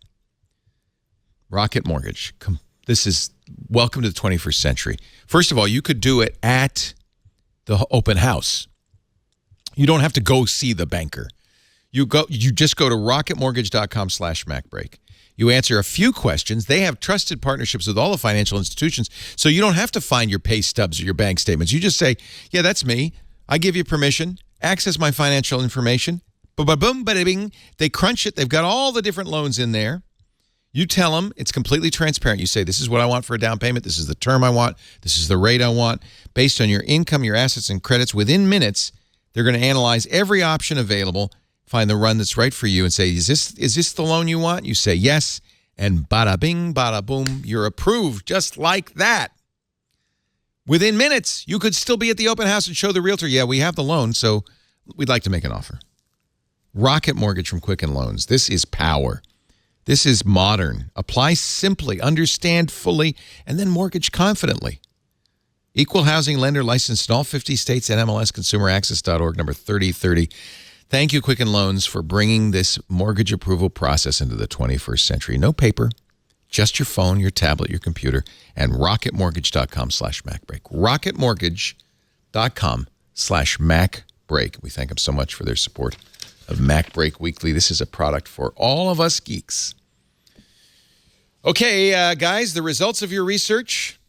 Rocket Mortgage. This is welcome to the 21st century. First of all, you could do it at the open house. You don't have to go see the banker. You just go to rocketmortgage.com/MacBreak. You answer a few questions. They have trusted partnerships with all the financial institutions, so you don't have to find your pay stubs or your bank statements. You just say, yeah, that's me. I give you permission. Access my financial information. Boom, bada bing. They crunch it. They've got all the different loans in there. You tell them, it's completely transparent. You say, this is what I want for a down payment. This is the term I want. This is the rate I want. Based on your income, your assets, and credits, within minutes, they're going to analyze every option available, find the run that's right for you, and say, is this the loan you want? You say yes, and bada bing, bada boom, you're approved just like that. Within minutes, you could still be at the open house and show the realtor, yeah, we have the loan, so we'd like to make an offer. Rocket Mortgage from Quicken Loans. This is power. This is modern. Apply simply, understand fully, and then mortgage confidently. Equal housing lender licensed in all 50 states and MLSConsumerAccess.org, number 3030. Thank you, Quicken Loans, for bringing this mortgage approval process into the 21st century. No paper, just your phone, your tablet, your computer, and rocketmortgage.com/MacBreak. rocketmortgage.com/MacBreak. We thank them so much for their support of MacBreak Weekly. This is a product for all of us geeks. Okay, guys, the results of your research.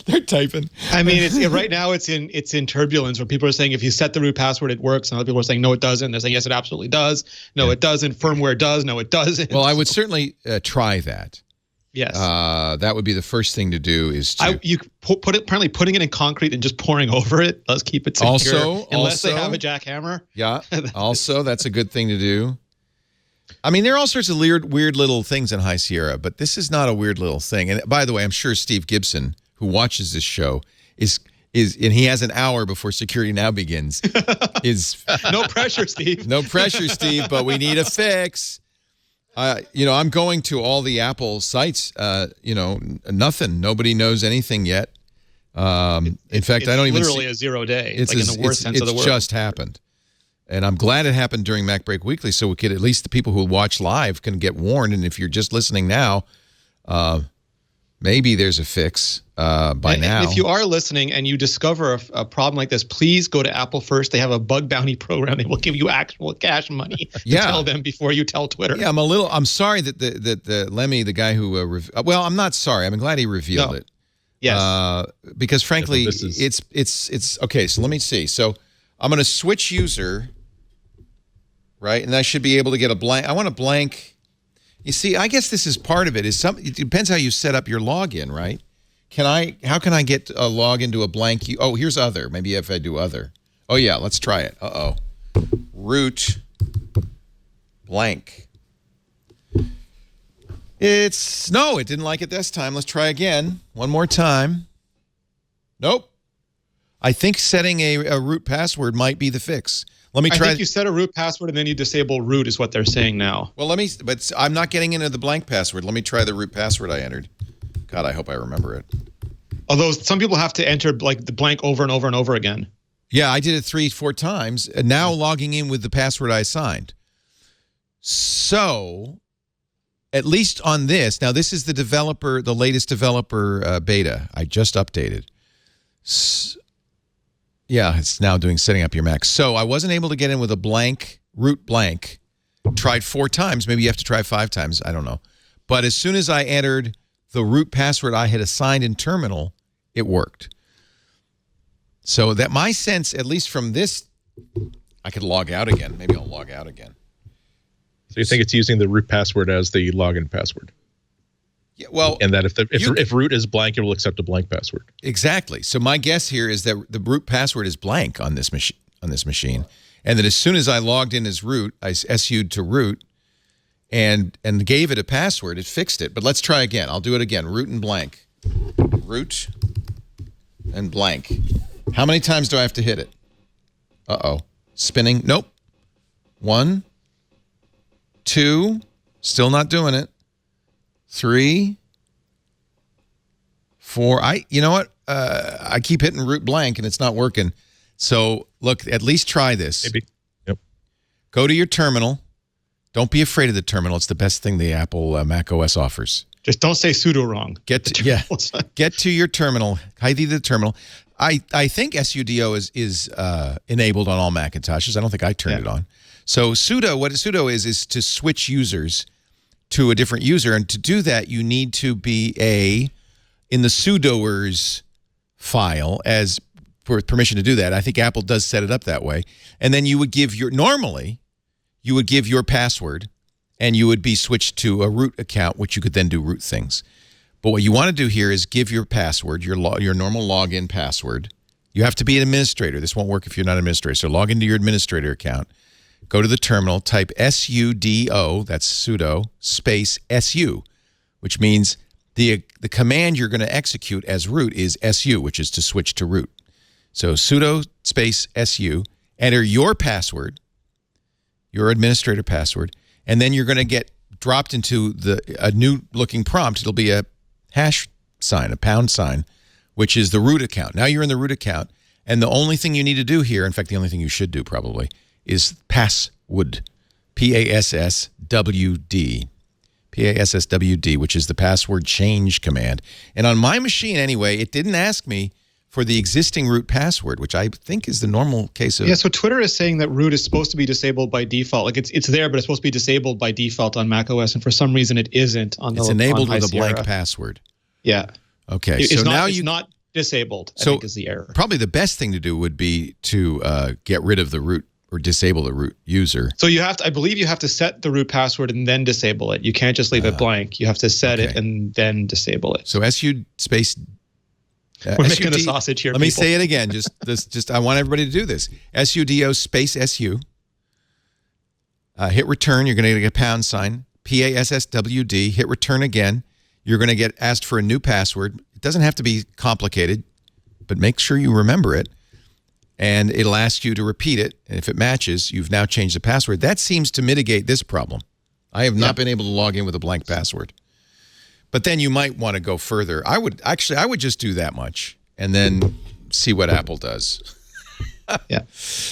They're typing. I mean, right now it's in turbulence where people are saying if you set the root password, it works. And other people are saying, no, it doesn't. They're saying, yes, it absolutely does. No, it doesn't. Firmware does. No, it doesn't. Well, I would certainly try that. Yes. That would be the first thing to do is to... You put it, apparently putting it in concrete and just pouring over it. Let's keep it secure. Unless they have a jackhammer. Yeah. Also, that's a good thing to do. I mean, there are all sorts of weird little things in High Sierra, but this is not a weird little thing. And by the way, I'm sure Steve Gibson, who watches this show, is and he has an hour before Security Now begins. No pressure, Steve. No pressure, Steve, but we need a fix. I'm going to all the Apple sites. Nothing. Nobody knows anything yet. In fact, I don't even. Literally a 0 day. It's like in the worst sense of the word. It's just happened, and I'm glad it happened during MacBreak Weekly, so we could at least the people who watch live can get warned. And if you're just listening now, maybe there's a fix by now. If you are listening and you discover a problem like this, please go to Apple first. They have a bug bounty program. They will give you actual cash money to tell them before you tell Twitter. Yeah, I'm sorry that the Lemmy, the guy who well, I'm not sorry. I'm glad he revealed it. Yes. Because frankly, it's okay. So let me see. So I'm going to switch user, right? And I should be able to get a blank. I want a blank. You see, I guess this is part of it. It depends how you set up your login, right? How can I get a login to a blank? Oh, here's other. Maybe if I do other. Oh yeah, let's try it. Root blank. No, it didn't like it this time. Let's try again. One more time. Nope. I think setting a root password might be the fix. Let me try. I think you set a root password and then you disable root is what they're saying now. Well, but I'm not getting into the blank password. Let me try the root password I entered. God, I hope I remember it. Although some people have to enter like the blank over and over and over again. Yeah, I did it 3-4 times. And now logging in with the password I assigned. So, at least on this, now this is the latest developer beta. I just updated. Yeah, it's now doing setting up your Mac. So I wasn't able to get in with a blank, root blank. Tried 4 times. Maybe you have to try 5 times. I don't know. But as soon as I entered the root password I had assigned in terminal, it worked. So that my sense, at least from this, I could log out again. Maybe I'll log out again. So you think it's using the root password as the login password? Yeah, well, and that if root is blank, it will accept a blank password. Exactly. So my guess here is that the root password is blank on this machine, and that as soon as I logged in as root, I SU'd to root, and gave it a password. It fixed it. But let's try again. I'll do it again. Root and blank. Root and blank. How many times do I have to hit it? Spinning. Nope. 1, 2. Still not doing it. 3, 4. You know what? I keep hitting root blank and it's not working. So look, at least try this. Maybe. Yep. Go to your terminal. Don't be afraid of the terminal. It's the best thing the Apple macOS offers. Just don't say sudo wrong. Get to your terminal. Hide the terminal. I think sudo is enabled on all Macintoshes. I don't think I turned it on. So sudo, what sudo is to switch users to a different user, and to do that, you need to be in the sudoers file as for permission to do that. I think Apple does set it up that way, and then you would give normally you would give your password, and you would be switched to a root account, which you could then do root things. But what you want to do here is give your password, your normal login password. You have to be an administrator. This won't work if you're not an administrator. So log into your administrator account, go to the terminal, type sudo, that's sudo, space su, which means the command you're going to execute as root is su, which is to switch to root. So sudo space su, enter your password, your administrator password, and then you're going to get dropped into a new looking prompt. It'll be a hash sign, a pound sign, which is the root account. Now you're in the root account, and the only thing you need to do here, in fact, the only thing you should do probably, is passwd, P-A-S-S-W-D. P-A-S-S-W-D, which is the password change command. And on my machine anyway, it didn't ask me for the existing root password, which I think is the normal case of... Yeah, so Twitter is saying that root is supposed to be disabled by default. Like it's there, but it's supposed to be disabled by default on macOS, and for some reason it isn't on the... It's enabled with a blank password. Yeah. Okay, so now it's not disabled, I so think is the error. Probably the best thing to do would be to get rid of the root or disable the root user. So you have to, I believe you have to set the root password and then disable it. You can't just leave it blank. You have to set it and then disable it. So SU space... We're making a sausage here, Let me say it again. Just I want everybody to do this. SUDO space SU. Hit return. You're going to get a pound sign. PASSWD. Hit return again. You're going to get asked for a new password. It doesn't have to be complicated, but make sure you remember it. And it'll ask you to repeat it. And if it matches, you've now changed the password. That seems to mitigate this problem. I have not been able to log in with a blank password. But then you might want to go further. I would just do that much and then see what Apple does. Yeah.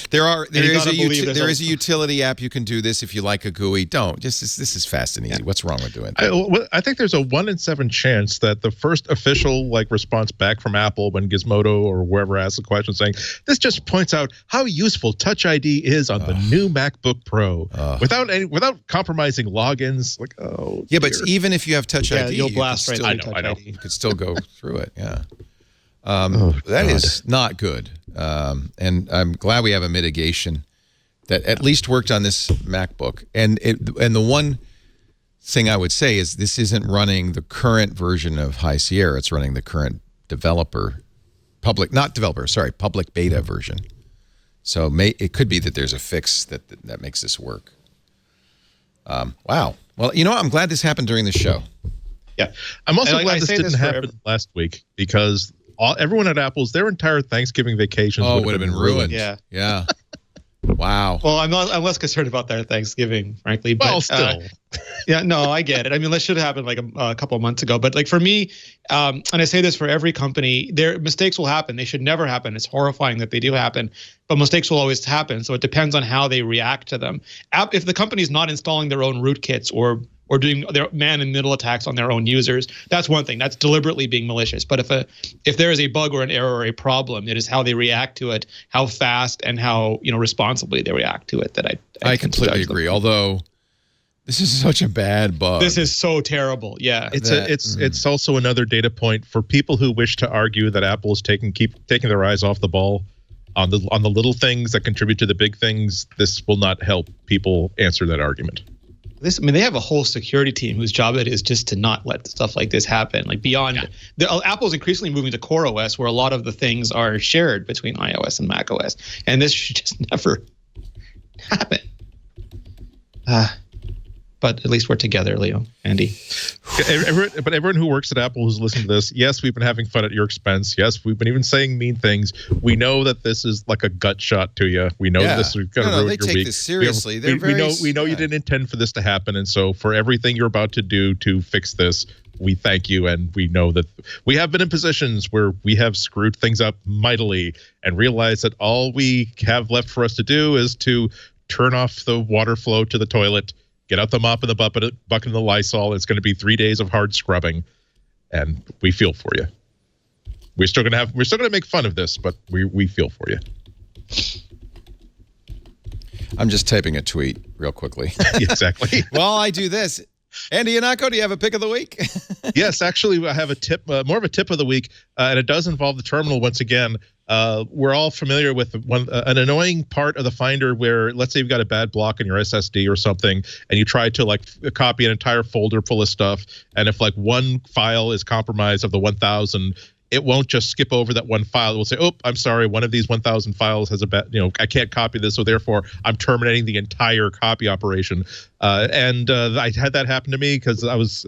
There is a utility app you can do this if you like a GUI. Don't. This is fast and easy. Yeah. What's wrong with doing that? I think there's a 1 in 7 chance that the first official response back from Apple when Gizmodo or wherever asks the question saying, this just points out how useful Touch ID is on the new MacBook Pro without compromising logins. Yeah, but even if you have Touch ID, you'll blast right through Touch ID. You could still go through it. Yeah. That is not good. And I'm glad we have a mitigation that at least worked on this MacBook. And the one thing I would say is this isn't running the current version of High Sierra. It's running the current public beta version. So it could be that there's a fix that makes this work. Wow. Well, I'm glad this happened during the show. Yeah. I'm also glad this didn't happen last week because everyone at Apple's, their entire Thanksgiving vacations would have been ruined. Yeah. Wow. Well, I'm less concerned about their Thanksgiving, frankly. But, still. I get it. I mean, that should have happened a couple of months ago. But for me, and I say this for every company, their mistakes will happen. They should never happen. It's horrifying that they do happen, but mistakes will always happen. So it depends on how they react to them. If the company's not installing their own rootkits or doing their man and middle attacks on their own users, that's one thing. That's deliberately being malicious. But if there is a bug or an error or a problem, it is how they react to it, how fast and how responsibly they react to it that I completely agree. Although this is such a bad bug. This is so terrible. Yeah. It's also another data point for people who wish to argue that Apple is keep taking their eyes off the ball on the little things that contribute to the big things. This will not help people answer that argument. They have a whole security team whose job it is just to not let stuff like this happen. Apple's increasingly moving to Core OS, where a lot of the things are shared between iOS and macOS, and this should just never happen. But at least we're together, Leo, Andy. But everyone who works at Apple who's listening to this, yes, we've been having fun at your expense. Yes, we've been even saying mean things. We know that this is like a gut shot to you. We know this is going to ruin your week. They take this seriously. We know you didn't intend for this to happen, and so for everything you're about to do to fix this, we thank you, and we know that we have been in positions where we have screwed things up mightily and realize that all we have left for us to do is to turn off the water flow to the toilet, get out the mop and the bucket and the Lysol. It's going to be 3 days of hard scrubbing, and we feel for you. We're still going to make fun of this, but we feel for you. I'm just typing a tweet real quickly. Exactly. While I do this, Andy Yanako, do you have a pick of the week? Yes, actually, I have a tip, more of a tip of the week, and it does involve the terminal once again. We're all familiar with an annoying part of the Finder where, let's say you've got a bad block in your SSD or something, and you try to copy an entire folder full of stuff, and if one file is compromised of the 1,000, it won't just skip over that one file. It will say, "Oh, I'm sorry, one of these 1,000 files has a bad, I can't copy this, so therefore I'm terminating the entire copy operation." And I had that happen to me because I was.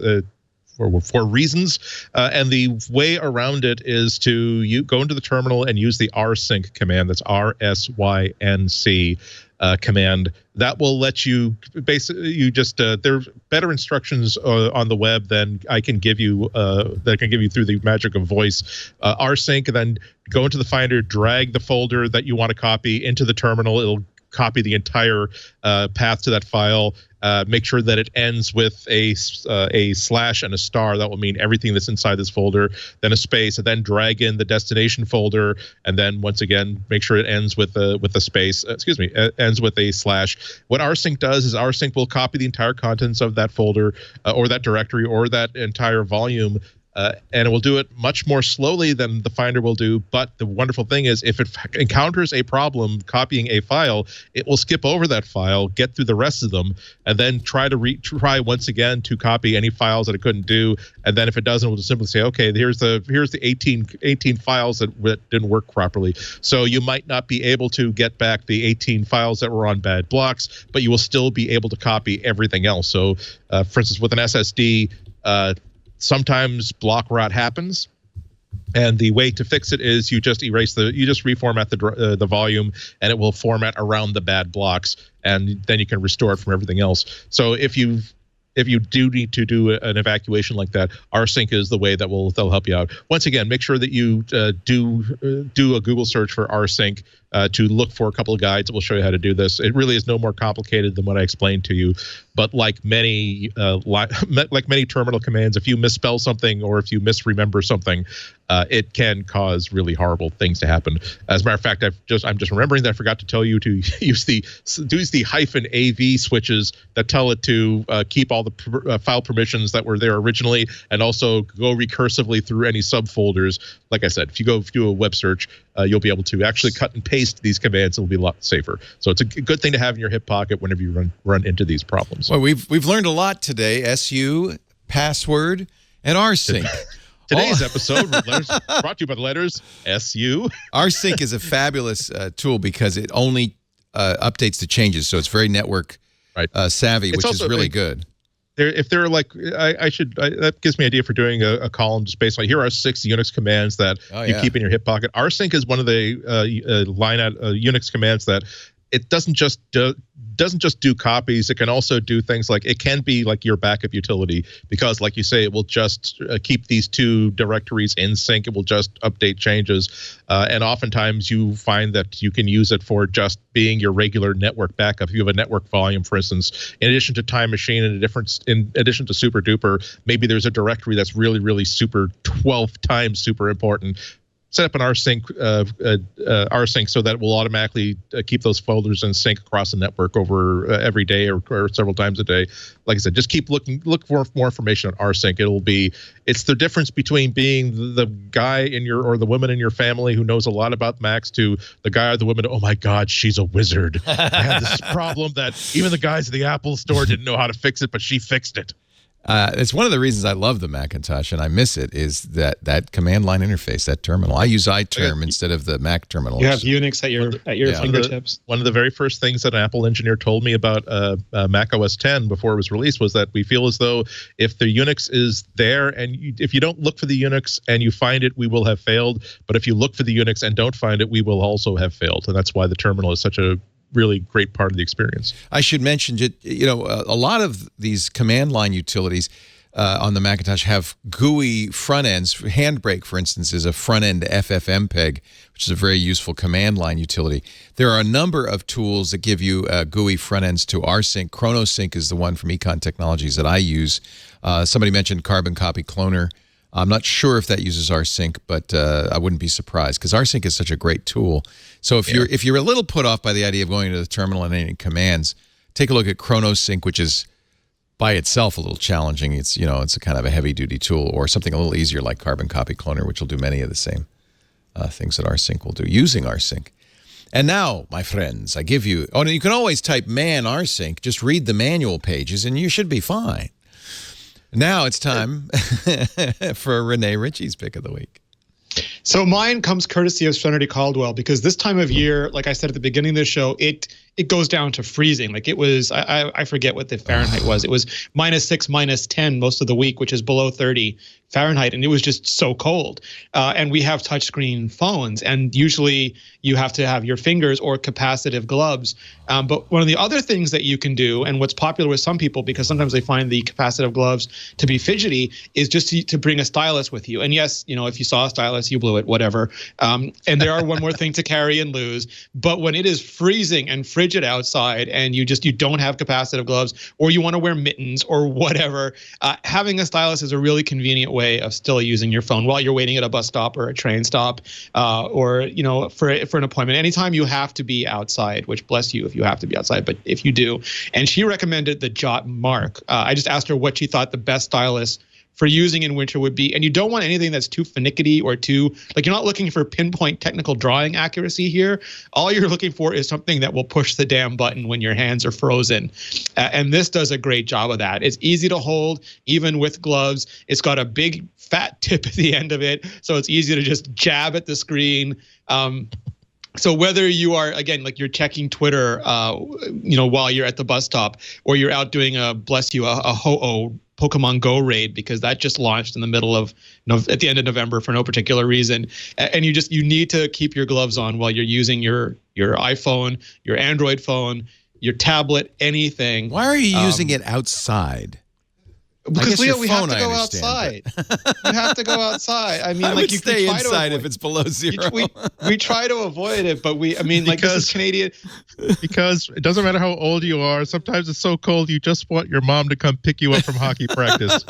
For reasons, and the way around it is to go into the terminal and use the rsync command. That's rsync command. That will let you basically there are better instructions on the web than I can give you through the magic of voice. Rsync, and then go into the Finder, drag the folder that you want to copy into the terminal. It'll copy the entire path to that file. Make sure that it ends with a slash and a star. That will mean everything that's inside this folder. Then a space, and then drag in the destination folder, and then once again make sure it ends with a space. Ends with a slash. What rsync does is rsync will copy the entire contents of that folder or that directory or that entire volume. And it will do it much more slowly than the Finder will do. But the wonderful thing is, if it encounters a problem copying a file, it will skip over that file, get through the rest of them, and then try once again to copy any files that it couldn't do. And then if it doesn't, we'll just simply say, okay, here's the 18 files that didn't work properly. So you might not be able to get back the 18 files that were on bad blocks, but you will still be able to copy everything else. So, for instance, with an SSD. Sometimes block rot happens, and the way to fix it is you just reformat the volume, and it will format around the bad blocks, and then you can restore it from everything else. So if you do need to do an evacuation like that, rsync is the way they'll help you out. Once again, make sure that you do a Google search for rsync to look for a couple of guides that will show you how to do this. It really is no more complicated than what I explained to you. But like many terminal commands, if you misspell something or if you misremember something, it can cause really horrible things to happen. As a matter of fact, I'm just remembering that I forgot to tell you to use the -AV switches that tell it to keep all the file permissions that were there originally, and also go recursively through any subfolders. Like I said, if you do a web search, you'll be able to actually cut and paste these commands. It'll be a lot safer. So it's a good thing to have in your hip pocket whenever you run into these problems. Well, we've learned a lot today. SU, password, and rsync. Today's episode brought to you by the letters SU. rsync is a fabulous tool because it only updates the changes, so it's very network savvy, which is really good. If they're that gives me an idea for doing a column just based on, here are 6 Unix commands that you keep in your hip pocket. rsync is one of the Unix commands that it doesn't just do copies. It can also do things like, it can be like your backup utility, because like you say, it will just keep these 2 directories in sync. It will just update changes. And oftentimes you find that you can use it for just being your regular network backup. If you have a network volume, for instance, in addition to Time Machine, in addition to Super Duper, maybe there's a directory that's really, really super 12 times super important. Set up an rsync so that it will automatically keep those folders in sync across the network over every day or several times a day. Like I said, just look for more information on rsync. It's the difference between being the guy or the woman in your family who knows a lot about Macs to the guy or the woman, oh my God, she's a wizard. I had this problem that even the guys at the Apple store didn't know how to fix it, but she fixed it. It's one of the reasons I love the Macintosh and I miss it, is that command line interface, that terminal. I use iTerm instead of the Mac terminal. You have Unix at your fingertips. One of the very first things that an Apple engineer told me about macOS 10 before it was released was that we feel as though if the Unix is there and if you don't look for the Unix and you find it, we will have failed. But if you look for the Unix and don't find it, we will also have failed. And that's why the terminal is such a really great part of the experience. I should mention, a lot of these command line utilities on the Macintosh have GUI front ends. Handbrake, for instance, is a front end FFmpeg, which is a very useful command line utility. There are a number of tools that give you GUI front ends to rsync. ChronoSync is the one from Econ Technologies that I use. Somebody mentioned Carbon Copy Cloner. I'm not sure if that uses rsync, but I wouldn't be surprised, because rsync is such a great tool. So if you're a little put off by the idea of going to the terminal and any commands, take a look at ChronoSync, which is by itself a little challenging. It's it's a kind of a heavy-duty tool, or something a little easier like Carbon Copy Cloner, which will do many of the same things that rsync will do using rsync. And now, my friends, I give you... Oh, and you can always type man rsync. Just read the manual pages, and you should be fine. Now it's time for Renee Ritchie's Pick of the Week. So mine comes courtesy of Serenity Caldwell, because this time of year, like I said at the beginning of the show, it goes down to freezing. Like it was, I forget what the Fahrenheit was. It was -6, -10 most of the week, which is below 30 Fahrenheit. And it was just so cold. And we have touchscreen phones, and usually you have to have your fingers or capacitive gloves. But one of the other things that you can do, and what's popular with some people, because sometimes they find the capacitive gloves to be fidgety, is just to bring a stylus with you. And yes, if you saw a stylus, you blew it, whatever. And there are one more thing to carry and lose. But when it is freezing and frigid outside, and you don't have capacitive gloves, or you want to wear mittens or whatever, having a stylus is a really convenient way of still using your phone while you're waiting at a bus stop or a train stop, or for an appointment. Anytime you have to be outside, which bless you if you have to be outside, but if you do. And she recommended the Jot Mark. I just asked her what she thought the best stylus for using in winter would be. And you don't want anything that's too finicky or too, you're not looking for pinpoint technical drawing accuracy here. All you're looking for is something that will push the damn button when your hands are frozen. And this does a great job of that. It's easy to hold, even with gloves. It's got a big fat tip at the end of it, so it's easy to just jab at the screen. So whether you are, again, you're checking Twitter, while you're at the bus stop, or you're out doing a Ho-Oh Pokemon Go raid, because that just launched in the middle of at the end of November for no particular reason, and you need to keep your gloves on while you're using your iPhone, your Android phone, your tablet, anything. Why are you using it outside? Because Leo, we have to go outside. You have to go outside. I mean, I would you stay can try inside to if it's below zero. We try to avoid it, but this is Canadian. Because it doesn't matter how old you are. Sometimes it's so cold you just want your mom to come pick you up from hockey practice.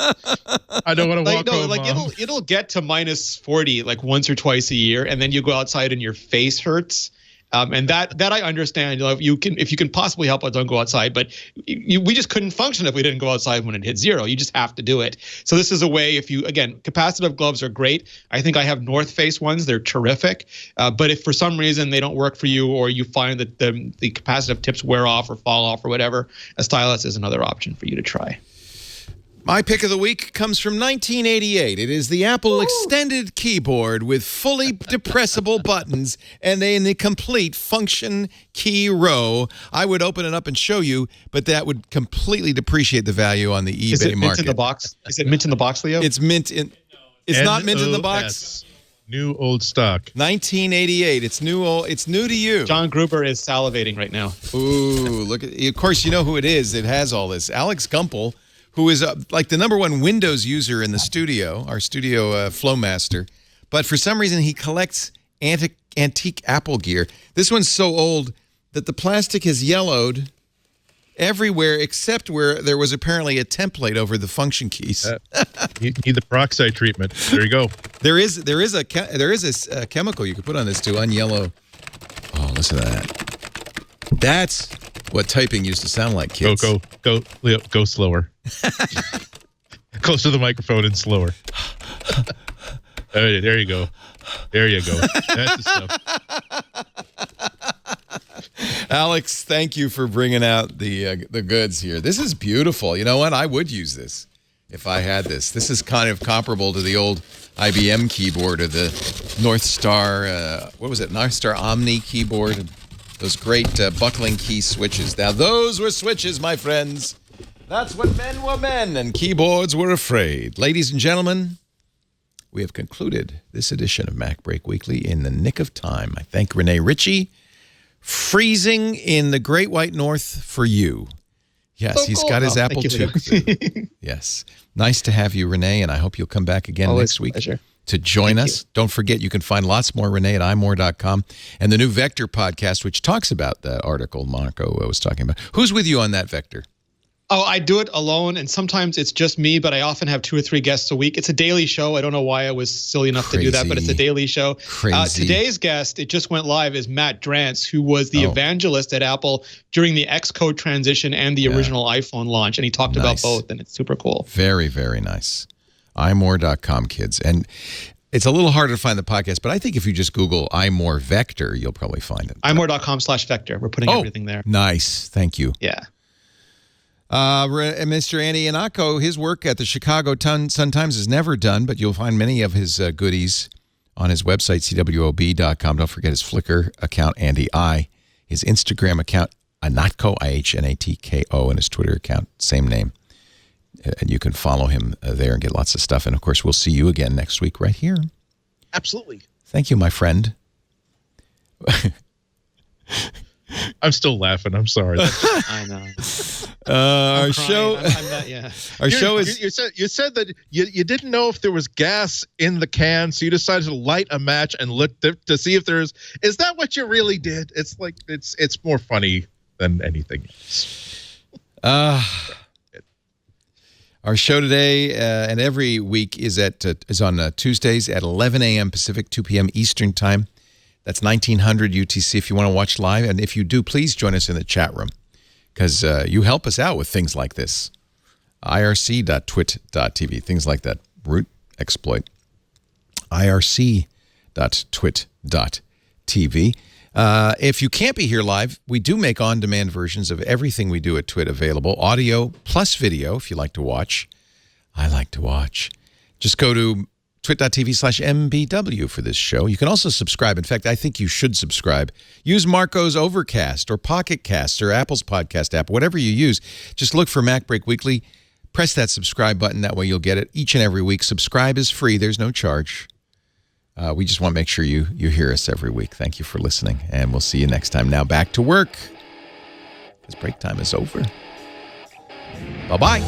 I don't want to walk home, Mom. It'll get to -40 once or twice a year, and then you go outside and your face hurts. And that I understand. If you can possibly help it, don't go outside. But we just couldn't function if we didn't go outside when it hit zero. You just have to do it. So this is a way. Capacitive gloves are great. I think I have North Face ones. They're terrific. But if for some reason they don't work for you, or you find that the capacitive tips wear off or fall off or whatever, a stylus is another option for you to try. My pick of the week comes from 1988. It is the Apple Extended Keyboard with fully depressible buttons and a complete function key row. I would open it up and show you, but that would completely depreciate the value on the eBay Is it market. Mint in the box? Is it mint in the box, Leo? It's mint in. It's not mint in the box. New old stock. 1988. It's new. It's new to you. John Gruber is salivating right now. Ooh, look at. Of course, you know who it is. It has all this. Alex Gumpel, who is the #1 Windows user in the studio, our studio Flow Master. But for some reason, he collects antique Apple gear. This one's so old that the plastic has yellowed everywhere except where there was apparently a template over the function keys. You need the peroxide treatment. There you go. There is a chemical you could put on this to unyellow. Oh, listen to that. That's what typing used to sound like, kids. Go, Leo, go slower. Close to the microphone and slower. There you go. There you go. That's the stuff. Alex, thank you for bringing out the goods here. This is beautiful. You know what? I would use this if I had this. This is kind of comparable to the old IBM keyboard or the North Star, North Star Omni keyboard. Those great buckling key switches. Now, those were switches, my friends. That's when men were men and keyboards were afraid. Ladies and gentlemen, we have concluded this edition of MacBreak Weekly in the nick of time. I thank Renee Ritchie. Freezing in the Great White North for you. Yes, he's got his Apple II. Yes. Nice to have you, Renee, and I hope you'll come back again next week. Pleasure. To join us. Don't forget, you can find lots more Renee at imore.com and the new Vector podcast, which talks about that article Marco was talking about. Who's with you on that, Vector? Oh, I do it alone, and sometimes it's just me, but I often have 2 or 3 guests a week. It's a daily show. I don't know why I was silly enough to do that, but it's a daily show. Crazy. Today's guest, it just went live, is Matt Drance, who was the evangelist at Apple during the Xcode transition and the original iPhone launch, and he talked about both, and it's super cool. Very, very nice. iMore.com, kids. And it's a little harder to find the podcast, but I think if you just Google iMore Vector, you'll probably find it. iMore.com/Vector. We're putting everything there. Nice. Thank you. Yeah. Mr. Andy Iannacco, his work at the Chicago Sun-Times is never done, but you'll find many of his goodies on his website, cwob.com. Don't forget his Flickr account, Andy I, his Instagram account, Iannacco, Ihnatko, and his Twitter account, same name. And you can follow him there and get lots of stuff. And, of course, we'll see you again next week right here. Absolutely. Thank you, my friend. I'm still laughing. I'm sorry. I know. Our show. Our show is. You said that you didn't know if there was gas in the can, so you decided to light a match and look to see if there's. Is that what you really did? It's like it's more funny than anything else. Our show today and every week is on Tuesdays at 11 a.m. Pacific, 2 p.m. Eastern Time. That's 1900 UTC if you want to watch live. And if you do, please join us in the chat room because you help us out with things like this. irc.twit.tv, things like that. Root exploit. irc.twit.tv. If you can't be here live, we do make on-demand versions of everything we do at Twit available. Audio plus video if you like to watch. I like to watch. Just go to twit.tv/MBW for this show. You can also subscribe. In fact, I think you should subscribe. Use Marco's Overcast or Pocket Cast or Apple's podcast app, whatever you use. Just look for MacBreak Weekly. Press that subscribe button. That way you'll get it each and every week. Subscribe is free. There's no charge. We just want to make sure you hear us every week. Thank you for listening, and we'll see you next time. Now back to work because break time is over. Bye-bye.